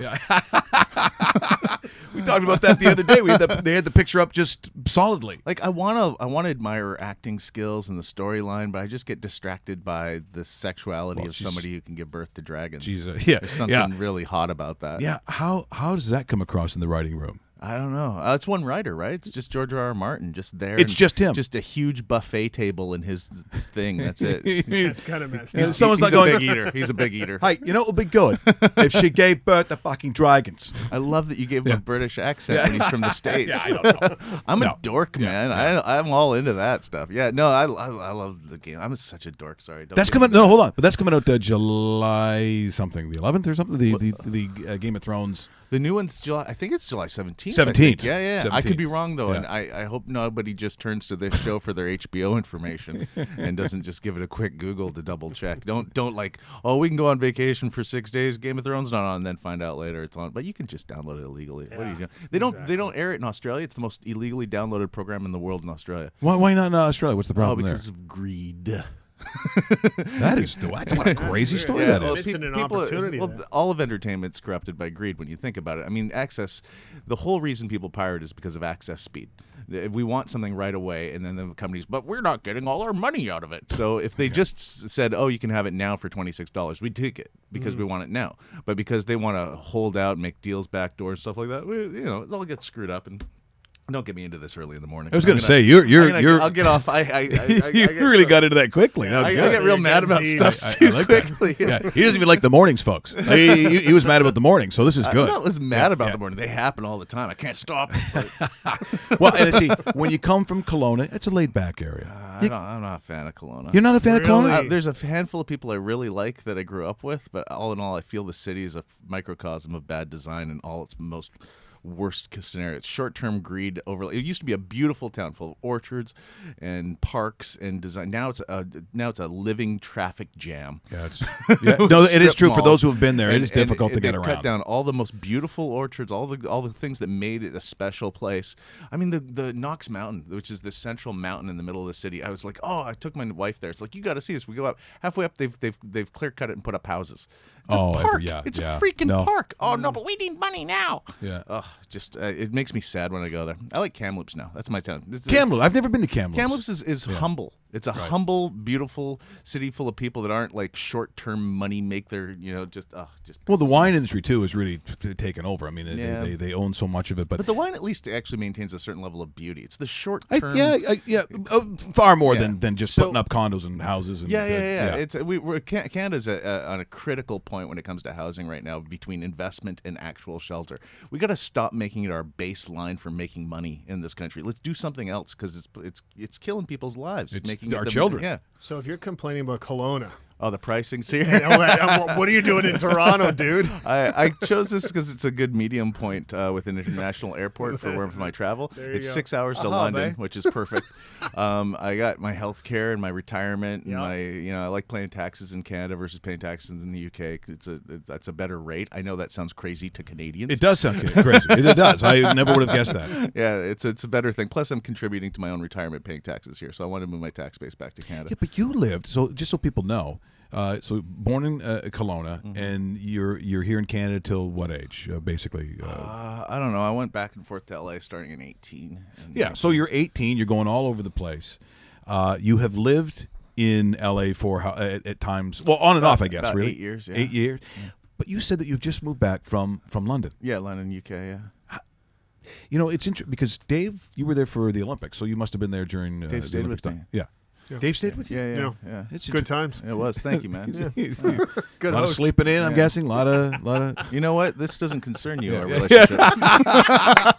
We talked about that the other day. They had the picture up just solidly. Like I want to admire her acting skills and the storyline, but I just get distracted by the sexuality Well, of she's- somebody who can give birth to dragons. Yeah, There's something yeah, really hot about that. yeah. How does that come across in the writing room? I don't know. It's one writer, right? It's just George R. R. Martin, just there. It's and just him. Just a huge buffet table in his thing. That's it. That's kind of messed Yeah, up. someone's He's not going. a big eater. He's a big eater. Hey, you know what would be good if she gave birth to fucking dragons. I love that you gave him a British accent when he's from the States. I don't know. I'm No. a dork, man. I'm all into that stuff. Yeah, no, I love the game. I'm such a dork. Sorry. Don't That's get coming. me No, hold on. But that's coming out July something, the 11th or something. The Game of Thrones. The new one's July. I think it's July 17th. 17th. Yeah. I could be 17th. wrong though, and Yeah. I hope nobody just turns to this show for their HBO information and doesn't just give it a quick Google to double check. Don't like, oh, we can go on vacation for 6 days. Game of Thrones not on, and then find out later it's on. But you can just download it illegally. What are you doing? They don't air it in Australia. It's the most illegally downloaded program in the world in Australia. Why not in Australia? What's the Oh, problem because of greed. That is what a crazy story Yeah, that well, is. missing an opportunity there. All of entertainment's corrupted by greed when you think about it. I mean, access, the whole reason people pirate is because of access speed. We want something right away, and then the companies, but we're not getting all our money out of it. So if they just said, oh, you can have it now for $26, we'd take it because we want it now. But because they want to hold out, make deals, backdoors, stuff like that, it all gets screwed up. And don't get me into this early in the morning. I was going to say you're I'll get off. you really got into that quickly. That was I good. get real mad about stuff too like that. quickly. Yeah, he doesn't even like the mornings, folks. He was mad about the morning, so this is good. I'm not was mad about the morning. They happen all the time. I can't stop. Well, and see, when you come from Kelowna, it's a laid-back area. I'm not a fan of Kelowna. You're not a fan of Really? Kelowna? There's a handful of people I really like that I grew up with, but all in all, I feel the city is a microcosm of bad design and all its most worst case scenario. It's short-term greed over. It used to be a beautiful town full of orchards and parks and design. Now it's a living traffic jam. Yeah, no, it is Strip true. For malls. those who have been there, it And- is difficult to and get they around. Cut down all the most beautiful orchards, all the things that made it a special place. I mean, the Knox Mountain, which is this central mountain in the middle of the city. I was like, oh, I took my wife there. It's like, you got to see this. We go up halfway up. They've clear cut it and put up houses. It's Oh, a park. yeah, it's yeah. a freaking No. park. Oh no, but we need money now. Yeah. Just it makes me sad when I go there. I like Kamloops now. That's my town. Kamloops. I've never been to Kamloops. Kamloops is humble. It's a humble, beautiful city full of people that aren't like short-term money make their just. Well, the wine industry too is really taken over. I mean, Yeah. they own so much of it, But the wine at least actually maintains a certain level of beauty. It's the short I, term. far more Yeah. than just So- putting up condos and houses. And, Yeah. It's Canada's on a critical point when it comes to housing right now between investment and actual shelter. We got to stop making it our baseline for making money in this country. Let's do something else because it's killing people's lives. It's making our them- children. Yeah. So if you're complaining about Kelowna, Oh, the pricing. See, what are you doing in Toronto, dude? I chose this because it's a good medium point with an international airport for my travel. There you It's go. 6 hours to A hub, London, eh? which is perfect. I got my health care and my retirement, and Yeah. I like paying taxes in Canada versus paying taxes in the UK. That's a better rate. I know that sounds crazy to Canadians. It does sound crazy. It does. I never would have guessed that. Yeah, it's a better thing. Plus, I'm contributing to my own retirement, paying taxes here, so I want to move my tax base back to Canada. Yeah, but you lived just so people know. So born in Kelowna, and you're here in Canada till what age? Basically. I don't know. I went back and forth to LA starting in 18. And Yeah. So you're 18. You're going all over the place. You have lived in LA for at times, well, on and off, I guess. about Really, 8 years, yeah. 8 years. But you said that you've just moved back from London. Yeah, London, UK. Yeah. You know, it's interesting because Dave, you were there for the Olympics, so you must have been there during Dave the stayed Olympics with time. me. Yeah. Dave stayed with you. Yeah. It's Good times. It was. Thank you, man. Good a lot of host. sleeping in, I'm guessing. A lot of You know what? This doesn't concern you, our Yeah. relationship. a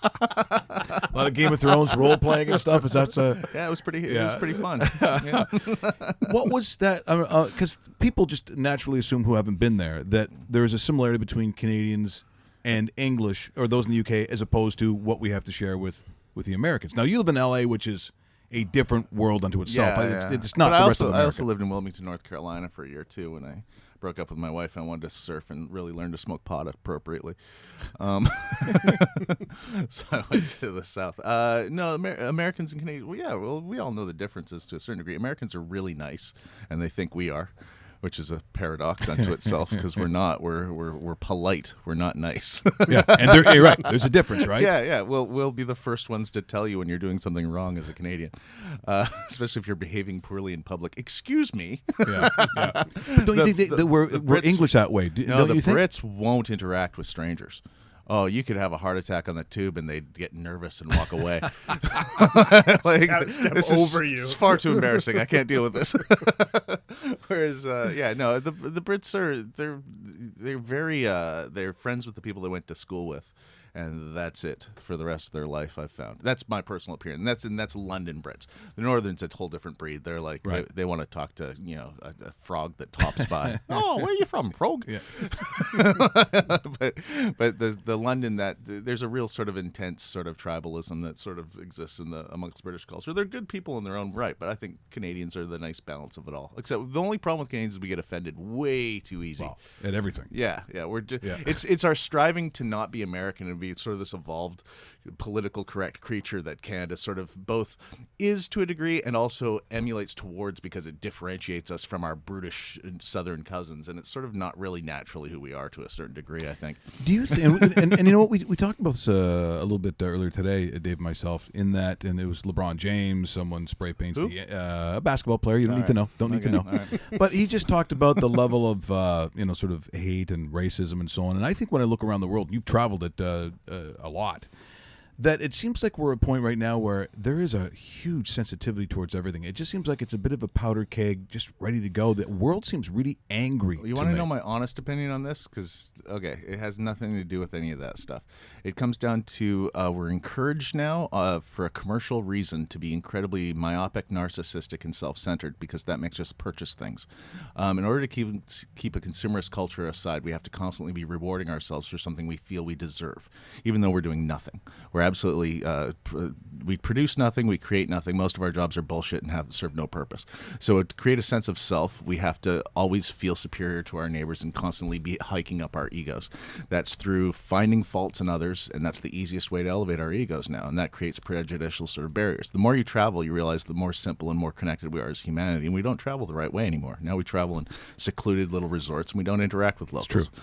lot of Game of Thrones role playing and stuff. Is that Yeah, it was pretty. It Yeah. was pretty fun. Yeah. what was that? Because people just naturally assume who haven't been there that there is a similarity between Canadians and English or those in the UK as opposed to what we have to share with the Americans. Now you live in LA, which is a different world unto itself. Yeah, It's not But the rest of I America. also lived in Wilmington, North Carolina for a year too when I broke up with my wife and I wanted to surf and really learn to smoke pot appropriately. So I went to the South. No, Americans and Canadians, well, we all know the differences to a certain degree. Americans are really nice, and they think we are, which is a paradox unto itself because we're not. We're polite. We're not nice. Yeah, and you're right. There's a difference, right? Yeah. We'll be the first ones to tell you when you're doing something wrong as a Canadian, especially if you're behaving poorly in public. Excuse me. Yeah. But don't you think that we're Brits- English that way? No, Don't the you think? Brits won't interact with strangers. Oh, you could have a heart attack on the tube and they'd get nervous and walk away. Like, Step this is over you. It's far too embarrassing. I can't deal with this. Whereas, the Brits they're very they're friends with the people they went to school with, and that's it for the rest of their life. I've found that's my personal opinion. And that's London Brits. The Northern's a whole different breed. They're like Right. they want to talk to a frog that hops by. Oh, where are you from, frog? Yeah. but the London there's a real sort of intense sort of tribalism that sort of exists amongst British culture. They're good people in their own right, but I think Canadians are the nice balance of it all. Except the only problem with Canadians is we get offended way too easy. Well, at everything. Yeah, we're just, Yeah. it's our striving to not be American and be sort of this evolved political correct creature that Canada sort of both is to a degree and also emulates towards because it differentiates us from our brutish southern cousins, and it's sort of not really naturally who we are to a certain degree, I think. Do you think, and you know what, we talked about this a little bit earlier today, Dave and myself, in that, and it was LeBron James, someone spray paints Who? a basketball player, you don't need to know, don't need to know. All right. But he just talked about the level of, sort of hate and racism and so on. And I think when I look around the world, you've traveled it a lot, that it seems like we're at a point right now where there is a huge sensitivity towards everything. It just seems like it's a bit of a powder keg, just ready to go. The world seems really angry. You want to know my honest opinion on this? Because, it has nothing to do with any of that stuff. It comes down to we're encouraged now for a commercial reason to be incredibly myopic, narcissistic, and self-centered because that makes us purchase things. In order to keep a consumerist culture aside, we have to constantly be rewarding ourselves for something we feel we deserve, even though we're doing nothing. We're absolutely we produce nothing, we create nothing. Most of our jobs are bullshit and serve no purpose. So to create a sense of self, we have to always feel superior to our neighbors and constantly be hiking up our egos. That's through finding faults in others, and that's the easiest way to elevate our egos now, and that creates prejudicial sort of barriers. The more you travel, you realize the more simple and more connected we are as humanity, and we don't travel the right way anymore. Now we travel in secluded little resorts, and we don't interact with locals. True.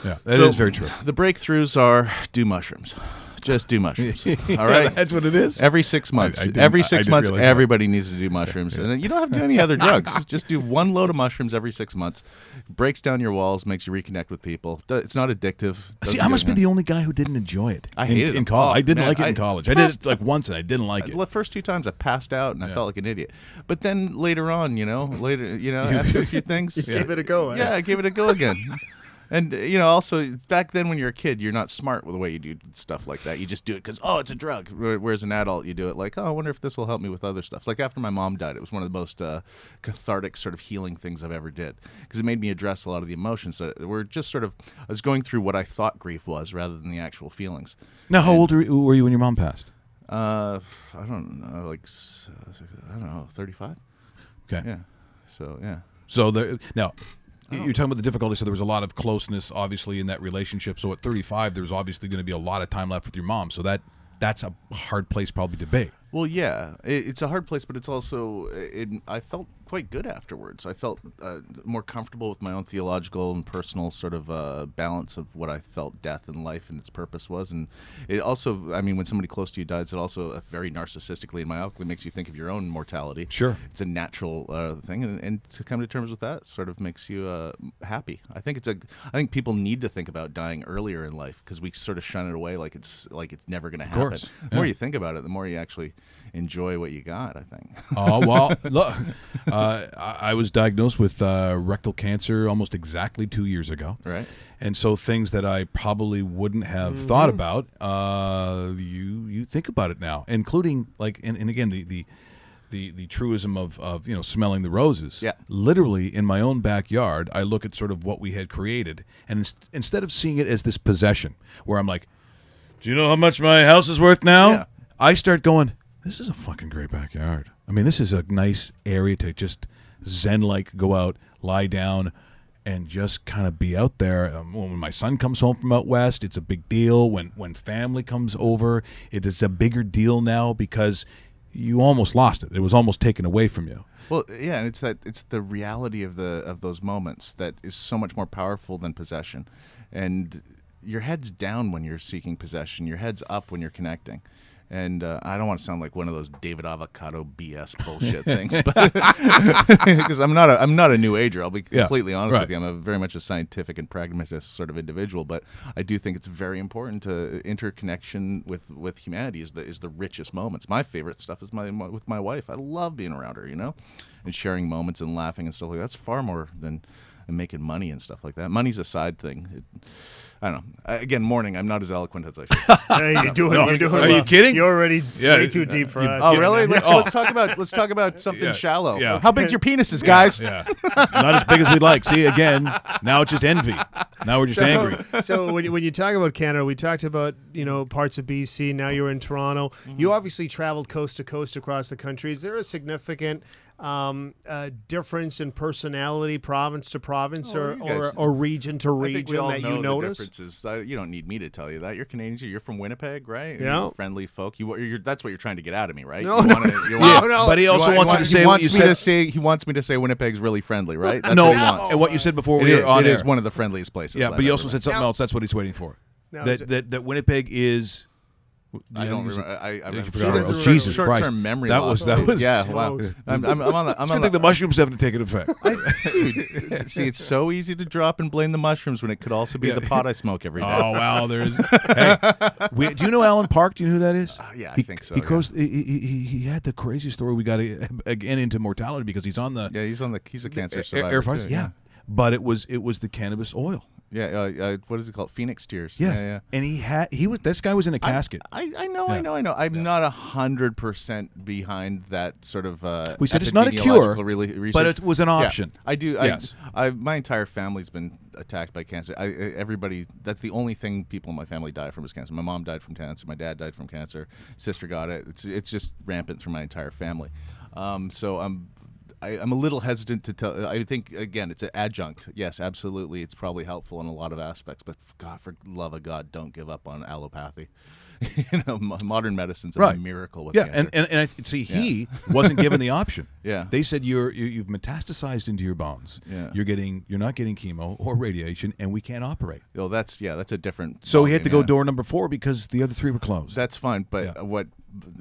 Yeah, that is very true. The breakthroughs are do mushrooms. Just do mushrooms. All right. That's what it is. Every 6 months. I didn't months, realize that. everybody needs to do mushrooms. And then you don't have to do any other drugs. Just do one load of mushrooms every 6 months. Breaks down your walls, makes you reconnect with people. It's not addictive. See, I must be the only guy who didn't enjoy it. I hated it. in college. Oh, I didn't man, like it in I college. I did passed- it like once, and I didn't like it. The first 2 times I passed out and I Yeah. felt like an idiot. But then later on, after a few things. Give it a go. Eh? Yeah, I gave it a go again. And, also, back then when you're a kid, you're not smart with the way you do stuff like that. You just do it because, it's a drug. Whereas an adult, you do it like, I wonder if this will help me with other stuff. It's like after my mom died, it was one of the most cathartic sort of healing things I've ever did. Because it made me address a lot of the emotions that were just sort of, I was going through what I thought grief was rather than the actual feelings. Now, how old were you when your mom passed? I don't know, 35? Okay. Yeah. So, yeah. So now, you're talking about the difficulty. So there was a lot of closeness, obviously, in that relationship. So at 35, there's obviously going to be a lot of time left with your mom. So that's a hard place probably to be. Well, yeah, it's a hard place, but it's also, I felt quite good afterwards. I felt more comfortable with my own theological and personal sort of balance of what I felt death and life and its purpose was. And it also, when somebody close to you dies, it also very narcissistically and myopically makes you think of your own mortality. Sure. It's a natural thing, and to come to terms with that sort of makes you happy. I think people need to think about dying earlier in life because we sort of shun it away like it's never going to happen. course. The more Yeah. you think about it, the more you actually enjoy what you got, I think. Oh, well, look, I was diagnosed with rectal cancer almost exactly 2 years ago. Right. And so things that I probably wouldn't have thought about, you think about it now, including and again, the truism of smelling the roses. Yeah. Literally in my own backyard, I look at sort of what we had created, and instead of seeing it as this possession, where I'm like, do you know how much my house is worth now? Yeah. I start going, this is a fucking great backyard. I mean, this is a nice area to just zen-like go out, lie down, and just kind of be out there. When my son comes home from out west, it's a big deal. When family comes over, it is a bigger deal now because you almost lost it. It was almost taken away from you. Well, yeah, and it's the reality of those moments that is so much more powerful than possession. And your head's down when you're seeking possession. Your head's up when you're connecting. And I don't want to sound like one of those David Avocado BS bullshit things, because I'm not a new ager. I'll be completely honest with you. I'm very much a scientific and pragmatist sort of individual, but I do think it's very important to interconnection with humanity is the richest moments. My favorite stuff is with my wife. I love being around her, and sharing moments and laughing and stuff like that. That's far more than making money and stuff like that. Money's a side thing. I don't know. Again, morning. I'm not as eloquent as I should. You're doing Are well. you kidding? You're already way too deep for us. Oh, really? Let's talk about something shallow. Yeah. How big's your penises, guys? Yeah. Not as big as we'd like. See, again, now it's just envy. Now we're just angry. So when you talk about Canada, we talked about parts of BC. Now you're in Toronto. You obviously traveled coast to coast across the country. Is there a significant difference in personality, province to province, or region to region that you notice? The differences. You don't need me to tell you that. You're Canadians. You're from Winnipeg, right? Yeah. You're friendly folk. That's what you're trying to get out of me, right? No, no. But he also wants you to say what you said. He wants me to say Winnipeg's really friendly, right? That's No, what he wants. and what you said before we were on It air. is one of the friendliest places. Yeah, but he also said something else. That's what he's waiting for. That Winnipeg is. I don't remember. I forgot. Jesus Christ! Short-term memory That loss. was. Yeah. Wow. I'm on the. I think the mushrooms haven't taken effect. Dude, see, it's so easy to drop and blame the mushrooms when it could also be the pot I smoke every day. Oh wow, there's. Hey, do you know Alan Park? Do you know who that is? Yeah, I think so. He had the crazy story. We got again into mortality because he's on the. Yeah, he's a cancer survivor. Air Force. Yeah, but it was the cannabis oil. Yeah, what is it called? Phoenix Tears. Yes. Yeah. And this guy was in a casket. I know. I'm not 100% behind that sort of. We said it's not a cure, research. but it was an option. Yeah, I do. Yes. My entire family's been attacked by cancer. Everybody. That's the only thing people in my family die from is cancer. My mom died from cancer. My dad died from cancer. Sister got it. It's just rampant through my entire family. So I'm a little hesitant to tell. I think, again, it's an adjunct. Yes, absolutely. It's probably helpful in a lot of aspects. But, God, for love of God, don't give up on allopathy. Modern medicine's a miracle with cancer. And I see he wasn't given the option. Yeah. They said you've metastasized into your bones. Yeah. You're not getting chemo or radiation, and we can't operate. Well, that's a different. So he had to go door number 4 because the other 3 were closed. That's fine, but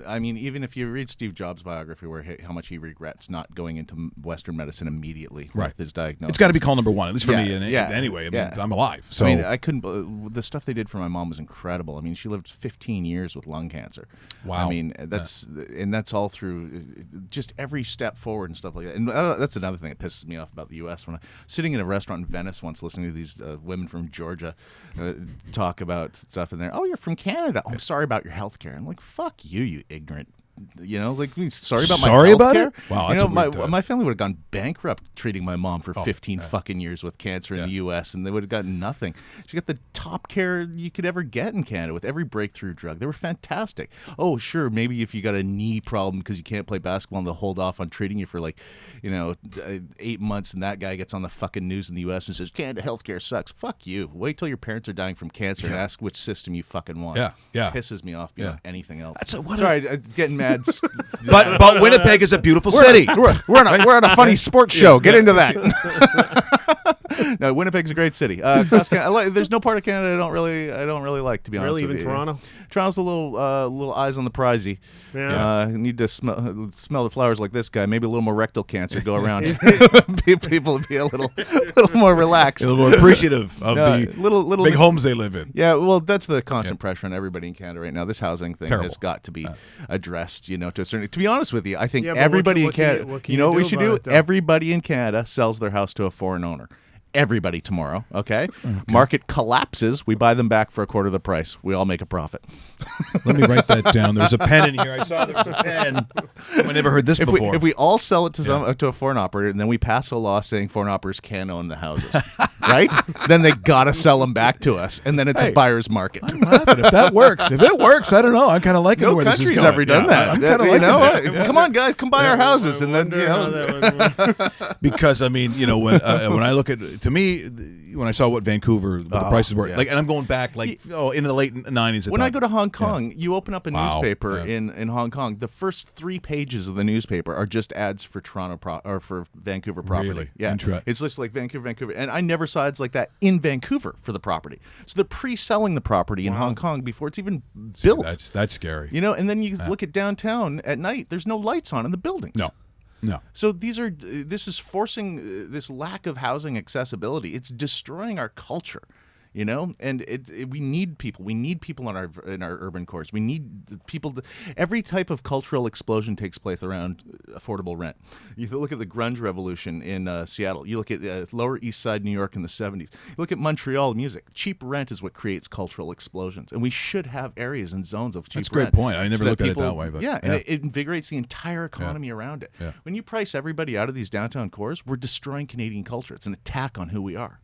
even if you read Steve Jobs' biography, how much he regrets not going into Western medicine immediately with his diagnosis, it's got to be call number 1, at least for me. Anyway, I mean, I'm alive. So I couldn't. The stuff they did for my mom was incredible. I mean, she lived 15 years with lung cancer. Wow. I mean, that's all through just every step forward and stuff like that. And that's another thing that pisses me off about the U.S. When I'm sitting in a restaurant in Venice once, listening to these women from Georgia talk about stuff in there. Oh, you're from Canada. Oh, I'm sorry about your health care. I'm like, fuck you, you ignorant. Sorry about my health care. Wow, that's my family would have gone bankrupt treating my mom for 15 fucking years with cancer in the U.S. and they would have gotten nothing. She got the top care you could ever get in Canada with every breakthrough drug. They were fantastic. Oh, sure, maybe if you got a knee problem because you can't play basketball and they'll hold off on treating you for 8 months and that guy gets on the fucking news in the U.S. and says Canada healthcare sucks. Fuck you. Wait till your parents are dying from cancer and ask which system you fucking want. Yeah. Pisses me off beyond anything else. Getting mad. But Winnipeg is a beautiful city. We're on a funny sports show. Get into that. No, Winnipeg's a great city. There's no part of Canada I don't really like, to be honest. Really, with even you. Toronto? Toronto's a little eyes on the prizey. Yeah. Need to smell the flowers like this guy. Maybe a little more rectal cancer go around. People would be a little more relaxed, a little more appreciative of the little big homes they live in. Yeah, well, that's the constant pressure on everybody in Canada right now. This housing thing has got to be addressed. To a certain. To be honest with you, I think everybody in Canada. What we should do? Everybody in Canada sells their house to a foreign owner. everybody tomorrow. Okay? Market collapses. We buy them back for a quarter of the price. We all make a profit. Let me write that down. There's a pen in here. I saw there was a pen. I never heard this before. If we all sell it to a foreign operator, and then we pass a law saying foreign operators can own the houses, right? Then they gotta sell them back to us, and then it's a buyer's market. I'm laughing. If that works, I don't know. I'm kind of liking No where this is country's going. ever done Yeah, that. I'm kind of You liking know it. what? Come on, guys, come buy our houses, and then Because I mean, when I look at, to me, when I saw what Vancouver, what the prices were, yeah. like, and I'm going back into the late '90s. When I go to Hong Kong, you open up a Wow. newspaper Yeah. in Hong Kong. The first 3 pages of the newspaper are just ads for or for Vancouver property. Really? Yeah, it's just like Vancouver, and I never saw ads like that in Vancouver for the property. So they're pre-selling the property in Hong Kong before it's even built. That's scary. You know, and then you look at downtown at night. There's no lights on in the buildings. No. So this is forcing this lack of housing accessibility. It's destroying our culture, you know. And we need people. We need people in our urban cores. We need the people. Every type of cultural explosion takes place around affordable rent. You look at the grunge revolution in Seattle. You look at Lower East Side New York in the '70s. You look at Montreal music. Cheap rent is what creates cultural explosions, and we should have areas and zones of cheap That's a great rent. point. I never that looked at it people- that way, but yeah, yeah. and it invigorates the entire economy around it. Yeah. When you price everybody out of these downtown cores, we're destroying Canadian culture. It's an attack on who we are.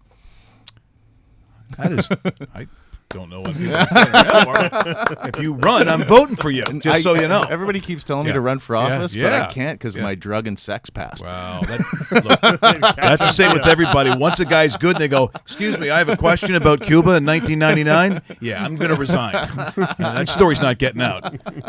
That is, I don't know what people are saying anymore. If you run, I'm voting for you. Just so you know. Everybody keeps telling me Yeah. to run for office, but Yeah. I can't because of my drug and sex past. Wow, that's the same with everybody. Once a guy's good, they go, "Excuse me, I have a question about Cuba in 1999." Yeah, I'm going to resign. That story's not getting out.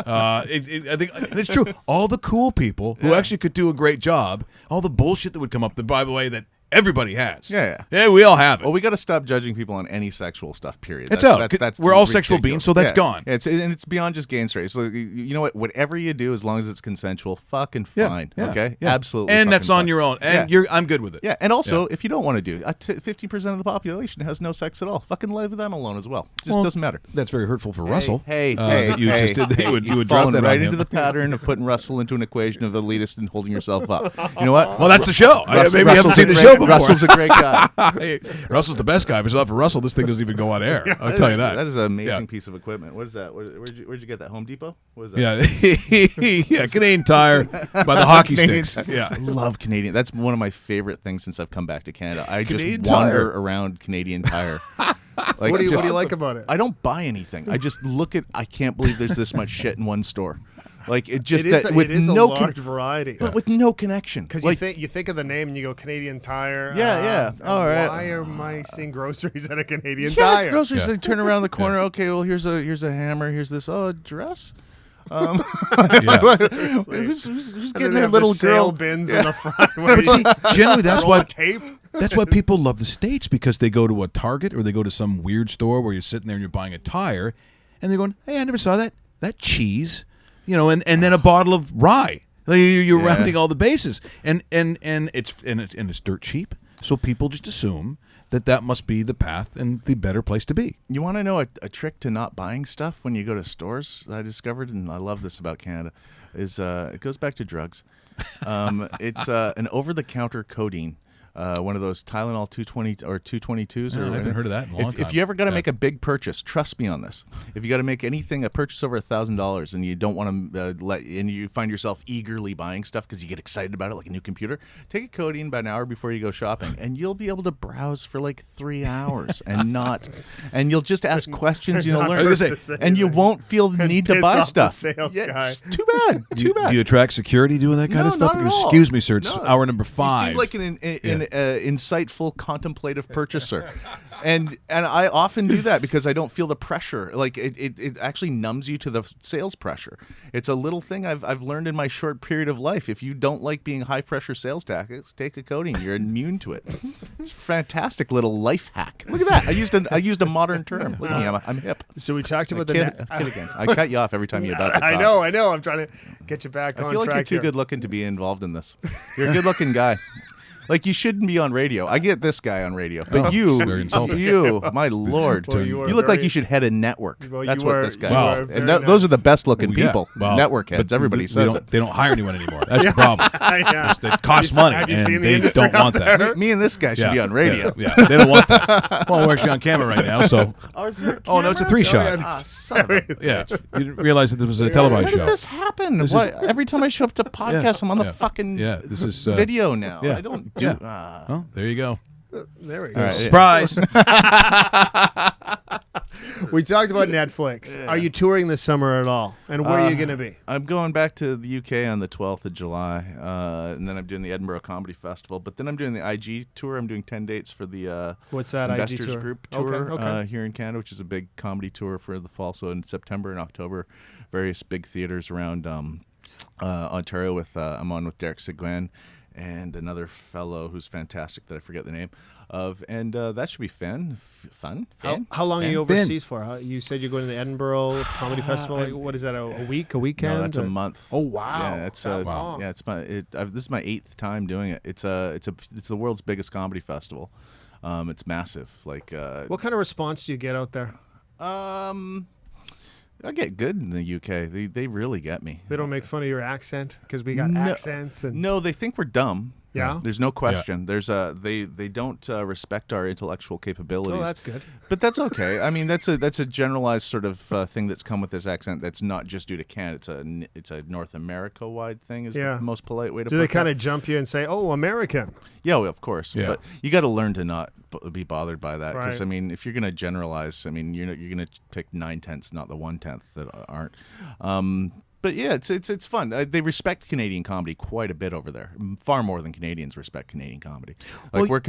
I think and it's true. All the cool people who actually could do a great job, all the bullshit that would come up. That, by the way, that everybody has. Yeah. We all have it. Well, we got to stop judging people on any sexual stuff. Period. It's out. We're all sexual beings, so that's gone. Yeah, it's beyond just gay and straight. So you know what? Whatever you do, as long as it's consensual, fucking fine. Okay, absolutely. And that's fucking on fine. your own. And I'm good with it. Yeah, and also if you don't want to do, 50% of the population has no sex at all. Fucking leave them alone as well. Just Well, doesn't matter. That's very hurtful for Russell. Hey, that you just did. You would you've drop fallen that right on into him. the pattern of putting Russell into an equation of elitist and holding yourself up. You know what? Well, that's the show. Russell- Maybe you haven't Russell's seen a the great- show before. Russell's a great guy. Hey, Russell's the best guy. If it's not for Russell, this thing doesn't even go on air. I'll tell you that. That is an amazing Yeah. piece of equipment. What is that? Where'd you get that? Home Depot? What is that? Yeah, yeah, Canadian Tire by the hockey Canadian sticks. Tire. Yeah, I love Canadian. That's one of my favorite things since I've come back to Canada. I Canadian just wander Tire. around Canadian Tire. What do you like about it? I don't buy anything. I just look at. I can't believe there's this much shit in one store. Like it just It is, that, with it is no a large variety. but with no connection. Because Like, you think of the name and you go Canadian Tire. Yeah. All right. Why am I seeing groceries at a Canadian yeah, Tire? groceries. Yeah. They turn around the corner. Okay, well here's a hammer. Here's this. Oh, a dress. yeah. Who's And then getting they their have little the sale girl? bins in the front. Where you Generally, that's roll why tape. that's why people love the States, because they go to a Target or they go to some weird store where you're sitting there and you're buying a tire, and they're going, "Hey, I never saw that cheese," and then a bottle of rye. Like, you're Yeah. rounding all the bases, and it's dirt cheap, so people just assume that must be the path and the better place to be. You want to know a trick to not buying stuff when you go to stores that I discovered, and I love this about Canada, is it goes back to drugs. It's an over-the-counter codeine. One of those Tylenol 220 or 222s. I haven't heard of that in a long time. If you ever got to Yeah. make a big purchase, trust me on this. If you got to make anything a purchase over $1,000 and you don't want to and you find yourself eagerly buying stuff because you get excited about it, like a new computer, take a codeine about an hour before you go shopping, and you'll be able to browse for like 3 hours and you'll just ask questions, Not learn, purchase and you anything. won't feel the need to piss buy off the stuff. sales Yeah, guy. it's too bad. Too bad. Do you attract security doing that kind No, of stuff? not at all. Excuse me, sir. It's No. hour number You 5. seem like an insightful, contemplative purchaser, and I often do that because I don't feel the pressure. Like it actually numbs you to the sales pressure. It's a little thing I've learned in my short period of life. If you don't like being high pressure sales tactics, take a codeine. You're immune to it. It's a fantastic little life hack. Look at that. I used a modern term. Look at me. I'm hip. So we talked about the. Kid again. I cut you off every time you're about to talk. I know. I'm trying to get you back I on feel like track you're too here. good looking to be involved in this. You're a good looking guy. Like you shouldn't be on radio. I get this guy on radio, but Oh, you, very insulting. my lord, Well, you are you look like very- you should head a network. Well, That's you what are- this guy you is. are And very those are the nice. best looking Yeah. people. Well, network heads. but Everybody they says don't, it. They don't hire anyone anymore. That's the problem. Yeah. It costs money, Have you seen and the they industry don't want out that. there? Me and this guy should be on radio. Yeah, they don't want that. Well, we're actually on camera right now, so. Oh, is there a Oh, no, it's a camera? 3-shot. Ah, son of a- Yeah, you didn't realize that this was a How televised did show. this happen? This Why, is- every time I show up to podcasts, I'm on the Yeah. fucking Yeah, this is video now. yeah. I don't do. Yeah. Oh, there you go. There we go. All right, Surprise! We talked about Netflix. Are you touring this summer at all? And where are you going to be? I'm going back to the UK on the 12th of July, and then I'm doing the Edinburgh Comedy Festival. But then I'm doing the IG tour. I'm doing 10 dates for the What's that IG Investors tour? Group Okay, tour okay. here in Canada, which is a big comedy tour for the fall. So in September and October, various big theaters around Ontario. I'm on with Derek Seguin and another fellow who's fantastic that I forget the name of, and that should be fun. How long are you Finn. overseas for? You said you're going to the Edinburgh Comedy Festival. Like, what is that? A week? A weekend? No, that's a or- month. Oh wow! Yeah, it's Wow. yeah, it's this is my 8th time doing it. It's the world's biggest comedy festival. It's massive. Like What kind of response do you get out there? I get good in the UK. They really get me. They don't make fun of your accent because we got accents and No, they think we're dumb. Yeah? There's no question. There's they don't respect our intellectual capabilities. Oh, that's good. But that's okay. I mean, that's a generalized sort of thing that's come with this accent. That's not just due to Canada. It's a North America wide thing. Is Yeah. the most polite way to Do put they that. kind of jump you and say, "Oh, American"? Yeah, well, of course. Yeah. But you got to learn to not be bothered by that. Because Right. I mean, if you're going to generalize, I mean, you're going to pick 9/10, not the 1/10 that aren't. But yeah, it's fun. They respect Canadian comedy quite a bit over there, far more than Canadians respect Canadian comedy. Like Well, we're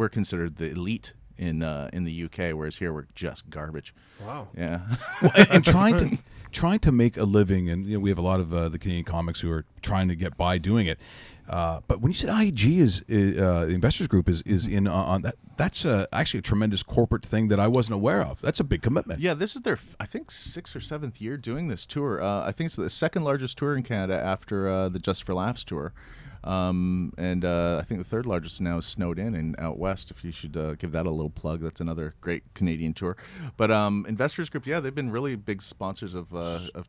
considered the elite in the UK, whereas here we're just garbage. Wow. Yeah. Well, and trying to make a living, and we have a lot of the Canadian comics who are trying to get by doing it. But when you said IG the Investors Group is in on that, that's actually a tremendous corporate thing that I wasn't aware of. That's a big commitment. Yeah, this is their, I think, 6th or 7th year doing this tour. I think it's the second largest tour in Canada after the Just for Laughs tour. And I think the third largest now is Snowed In out west, if you should give that a little plug. That's another great Canadian tour. But Investors Group, yeah, they've been really big sponsors of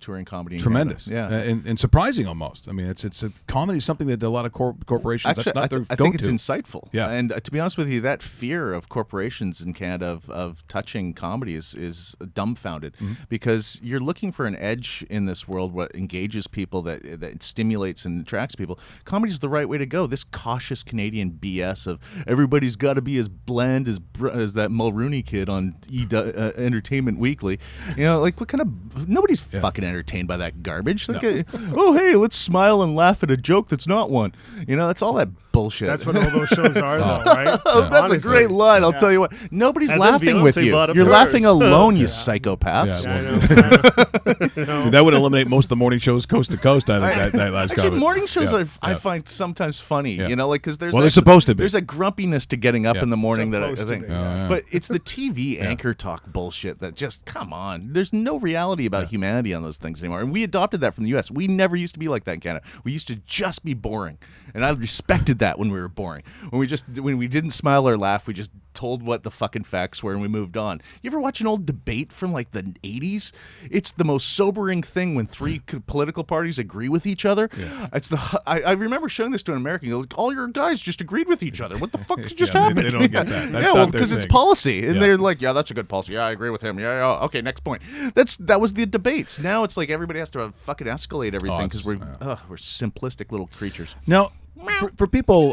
touring comedy in Tremendous, Canada. Yeah. and surprising almost. I mean, it's comedy is something that a lot of corporations Actually, that's not their I think it's go-to. insightful. Yeah. And to be honest with you, that fear of corporations in Canada of touching comedy is dumbfounded because you're looking for an edge in this world, what engages people, that stimulates and attracts people. Comedy is the right way to go. This cautious Canadian BS of everybody's got to be as bland as that Mulrooney kid on Entertainment Weekly. You know, like what kind of nobody's fucking entertained by that garbage. Like, oh hey, let's smile and laugh at a joke that's not one. You know, that's all that bullshit. That's what all those shows are, though, right? Oh, that's Honestly. a great line. I'll tell you what. Nobody's And then laughing with Beyonce you. bought up You're hers. laughing alone, you psychopaths. Yeah, Yeah, I know. Dude, that would eliminate most of the morning shows coast to coast. I think that last Actually, comment. morning shows Yeah, I yeah. find sometimes funny. Yeah. You know, like because there's Well, they're supposed to be. There's a grumpiness to getting up Yeah. in the morning that I Supposed to think. be, yeah. But it's the TV anchor talk bullshit that just come on. There's no reality about humanity on those things anymore. And we adopted that from the U.S. We never used to be like that in Canada. We used to just be boring, and I respected that when we were boring. When we didn't smile or laugh, we just told what the fucking facts were and we moved on. You ever watch an old debate from like the 80s? It's the most sobering thing when three political parties agree with each other. Yeah. It's I remember showing this to an American. They're like, all your guys just agreed with each other. What the fuck just Yeah, happened? they don't get that. That's yeah, not well, their because it's thing. policy, and Yeah. they're like, yeah, that's a good policy. Yeah, I agree with him. Yeah. Okay, next point. That was the debates. Now it's like everybody has to fucking escalate everything because we're simplistic little creatures. Now, for people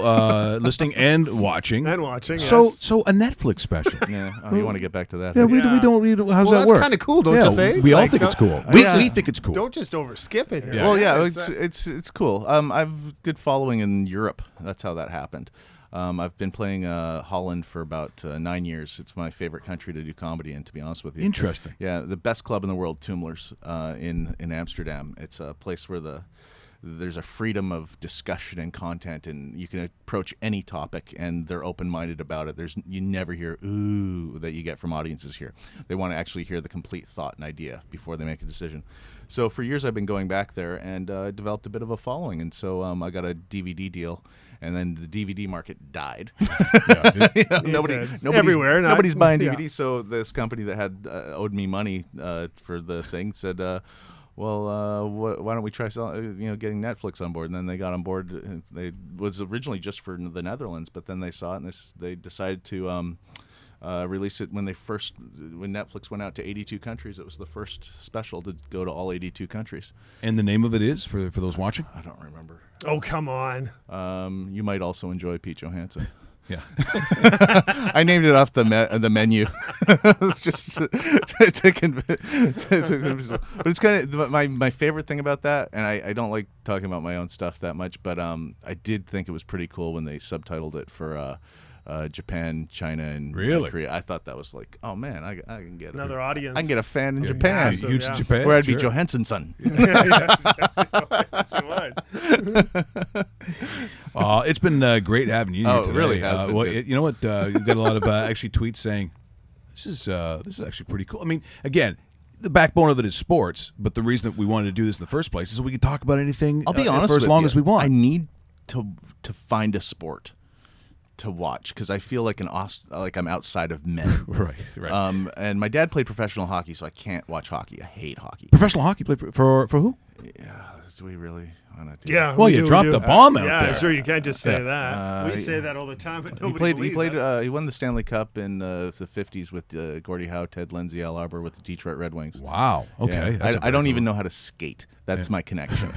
listening and watching, And watching, so yes. so a Netflix special. Yeah, you want to get back to that? Yeah, huh? we Yeah. don't. How's Well, that that's work? kinda cool, don't yeah, you think? We all Like, think it's cool. yeah. We think it's cool. Don't just overskip it. Yeah. Well, yeah, It's, it's cool. I've good following in Europe. That's how that happened. I've been playing Holland for about 9 years. It's my favorite country to do comedy in, to be honest with you. Interesting. Yeah, the best club in the world, Tumblers, in Amsterdam. It's a place where there's a freedom of discussion and content, and you can approach any topic, and they're open-minded about it. You never hear ooh that you get from audiences here. They want to actually hear the complete thought and idea before they make a decision. So for years I've been going back there, and developed a bit of a following, and so I got a DVD deal. And then the DVD market died. Nobody's everywhere. Nobody's buying Yeah. DVDs. So this company that had owed me money for the thing said, why don't we try getting Netflix on board? And then they got on board. They was originally just for the Netherlands, but then they saw it and they decided to release it when Netflix went out to 82 countries. It was the first special to go to all 82 countries. And the name of it is, for those watching? I don't remember. Oh, come on. You might also enjoy Pete Johansson. Yeah. I named it off the menu. Just to convince. But it's kind of my favorite thing about that, and I don't like talking about my own stuff that much, but I did think it was pretty cool when they subtitled it for Japan, China, and Really? Korea. I thought that was like, oh man, I can get Another audience. I can get a fan in Yeah, Japan. massive, Huge yeah. in Japan. Where I'd be sure. Johansson's son. Yes, it would. It's been great having you here Oh, it today. really has been good. You know what? You've got a lot of actually tweets saying this is actually pretty cool. I mean, again, the backbone of it is sports, but the reason that we wanted to do this in the first place is so we could talk about anything I'll be honest for as with long you. as we want. I need to find a sport to watch because I feel like like I'm outside of men. right. And my dad played professional hockey, so I can't watch hockey. I hate hockey. Professional hockey play for who? Yeah, do we really want to do Yeah. Well, we you do, dropped we the do. bomb out Yeah, there. sure. You can't just say Yeah. that. We say that all the time, but He nobody played. believes us. He won the Stanley Cup in the '50s with Gordie Howe, Ted Lindsay, Al Arbor with the Detroit Red Wings. Wow. Okay. Yeah. That's I don't even know how to skate. That's my connection.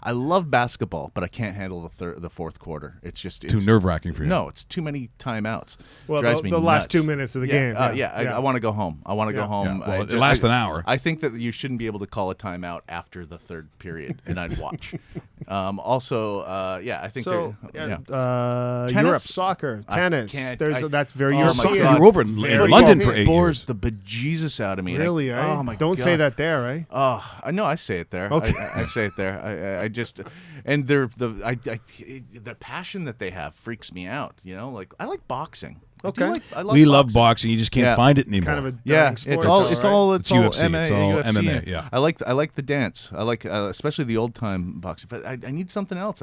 I love basketball, but I can't handle the fourth quarter. It's just Too nerve-wracking for you. No, it's too many timeouts. Well, Drives the me last nuts. 2 minutes of the game. I want to go home. I want to go home. Yeah, well, I it lasts an hour. I think that you shouldn't be able to call a timeout after the third period, and I'd watch. I think So, Tennis? Europe, soccer, I tennis. can't- that's very Oh my European. God. You're over in Very London cool. for 8 bores years. the bejesus out of me. Really, eh? Oh my Don't God. say that there, right? Oh, I know. I say it there. Okay. I say it there. I just, and the passion that they have freaks me out. You know, like I like boxing. Okay. I love We love boxing. boxing. You just can't Yeah. find it anymore. Kind of a Yeah, dying sport. it's all though, it's right? all It's all UFC, MMA, it's all UFC. MMA, yeah. I like the dance. I like especially the old time boxing. But I need something else.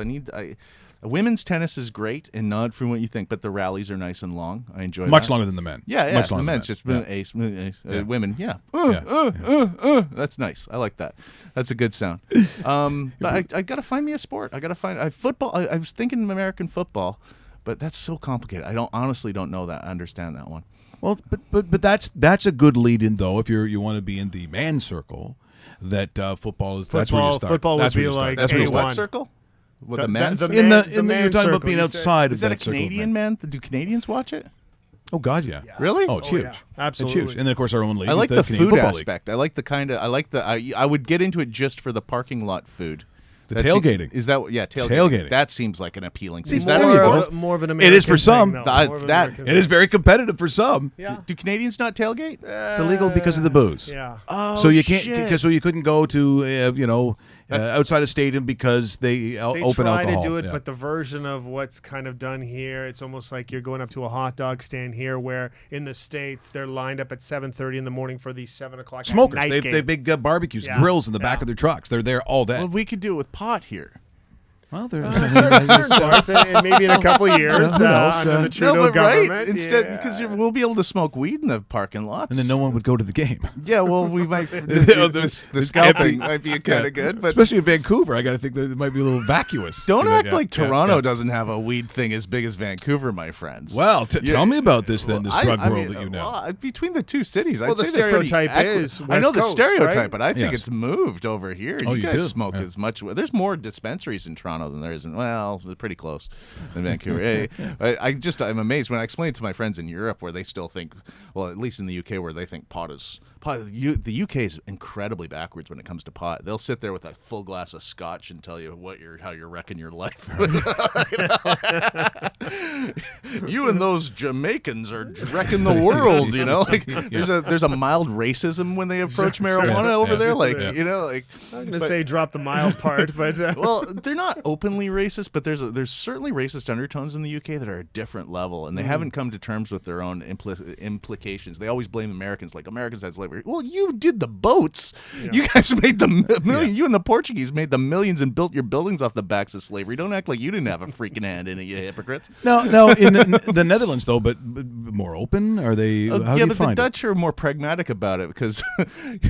Women's tennis is great and not from what you think, but the rallies are nice and long. I enjoy Much that. longer than the men. Yeah. Much The longer men's than just that. ace. Yeah. Women, yeah. Yeah. That's nice. I like that. That's a good sound. But I gotta find me a sport. I gotta find football. I was thinking American football, but that's so complicated. I honestly don't know that. I understand that one. Well, but that's a good lead in though. If you want to be in the man circle, that football is that's where you start. Football would That's where be you start. like That's where you A1. start. What circle? With The- the men's? the- In the man you're talking about circle, being you said. outside of Is that a circle of Canadian men. man? Do Canadians watch it? Oh God, yeah. Really? Oh, it's Oh, huge. yeah. It's Absolutely. huge. And then of course our own league. I is like the Canadian food Football League. aspect. I like I would get into it just for the parking lot food. The That's- tailgating. Is that tailgating? Tailgating. That seems like an appealing. See, Is that there you more, go. of more of an It American is for some. thing, though. That- More of an that- American It is very competitive for some. Yeah. Do Canadians not tailgate? It's illegal because of the booze. Yeah. Oh, So you can't. shit. So you couldn't go to outside a stadium because they They open try alcohol. to do it, Yeah. but the version of what's kind of done here, it's almost like you're going up to a hot dog stand here, where in the States they're lined up at 7:30 in the morning for the 7 o'clock smokers. night They game. have big barbecues, Yeah. grills in the back Yeah. of their trucks. They're there all day. Well, we could do it with pot here. Well, they're certain parts, and maybe in a couple of years Who knows? under the Trudeau but government. right? Instead, yeah. because we'll be able to smoke weed in the parking lots, and then no one would go to the game. Yeah, well, we might. The the scalping might be kind of good, but especially in Vancouver, I got to think that it might be a little vacuous. don't You know, act yeah, like yeah, Toronto yeah. doesn't have a weed thing as big as Vancouver, my friends. Well, Yeah. tell me about this then. This Well, drug I world mean, that you know. well, between the two cities, Well, I'd the say they're pretty stereotype accurate. is I know West the Coast, stereotype, right? but I think Yes. it's moved over here. Oh, you you guys do? smoke Yeah. as much. There's more dispensaries in Toronto than there is in. Well, they're pretty close in Vancouver. Hey, I'm amazed when I explain it to my friends in Europe, where they still think, well, at least in the UK, where they think pot. The UK is incredibly backwards when it comes to pot. They'll sit there with a full glass of scotch and tell you how you're wrecking your life. You and those Jamaicans are wrecking the world. You know, like there's a mild racism when they approach marijuana over there. Like you know, like I'm going to say drop the mild part, but well, they're not openly racist, but there's certainly racist undertones in the UK that are a different level, and they haven't come to terms with their own implications. They always blame Americans, like Americans had slavery. Well, you did the boats. You guys made the million. You and the Portuguese made the millions and built your buildings off the backs of slavery. Don't act like you didn't have a freaking hand in it, you hypocrites. No, in the Netherlands though, but more open. Are they? How do yeah, you but find the Dutch are more pragmatic about it because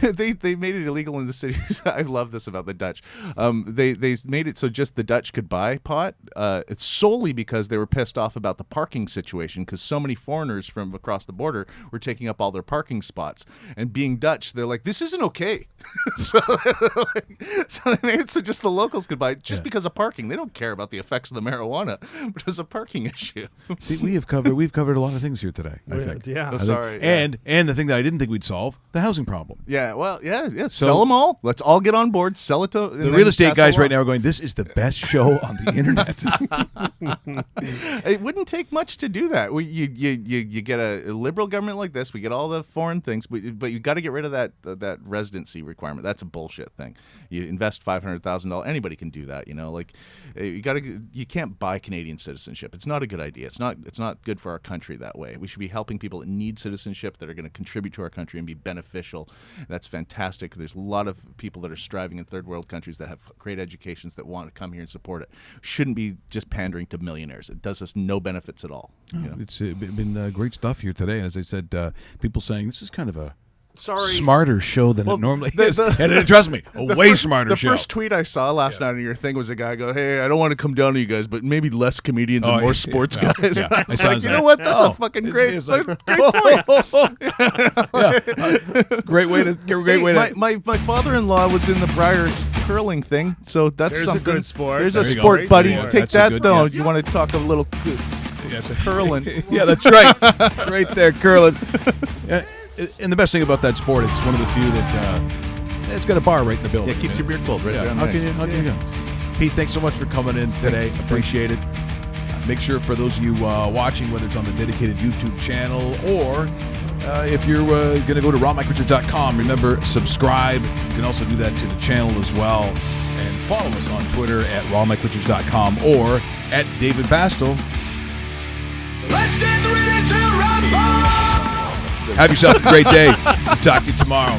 they made it illegal in the cities. I love this about the Dutch. They made it so just the Dutch could buy pot. It's solely because they were pissed off about the parking situation because so many foreigners from across the border were taking up all their parking spots. And being Dutch, they're like, this isn't okay. so they made it so just the locals could buy it just because of parking. They don't care about the effects of the marijuana, but it's a parking issue. See, we've covered a lot of things here today. I think. yeah. I think. Sorry, yeah. And the thing that I didn't think we'd solve, the housing problem. Yeah, well, yeah. Sell them all. Let's all get on board. Sell it to The real estate guys right now are going, this is the best show on the internet. It wouldn't take much to do that. You get a liberal government like this. We get all the foreign things, but you got to get rid of that residency requirement. That's a bullshit thing. You invest $500,000. Anybody can do that. You know, like you can't buy Canadian citizenship. It's not a good idea. It's not good for our country that way. We should be helping people that need citizenship that are going to contribute to our country and be beneficial. That's fantastic. There's a lot of people that are striving in third world countries that have great educations that want to come here and support it. Shouldn't be just pandering to millionaires. It does us no benefits at all. You know? It's been great stuff here today. And as I said, people saying this is kind of a Sorry. smarter show than it normally is. the- And trust me, a way smarter The show. first tweet I saw last night on your thing was a guy go, "Hey, I don't want to come down to you guys, but maybe less comedians and more sports guys." Yeah. I was I like, saw you know that. what? That's Oh. a fucking great, It's like- great point. Great way to. My father-in-law was in the Briars curling thing, so that's There's a something. good sport. There's There a you go. sport, Great buddy. sport. Take That's a that good- though. yeah. You want to talk a little curling? Yeah, that's right. Right there, curling. And the best thing about that sport, it's one of the few that it's got a bar right in the building. Yeah, keeps your beer cold right Yeah. there on How the can ice. you go? Pete, thanks so much for coming in today. Thanks. Appreciate it. Make sure for those of you watching, whether it's on the dedicated YouTube channel or if you're going to go to rawmicrichards.com, remember, subscribe. You can also do that to the channel as well. And follow us on Twitter at rawmicrichards.com or at David Bastel. Let's get ready to rumble! Have yourself a great day. Talk to you tomorrow.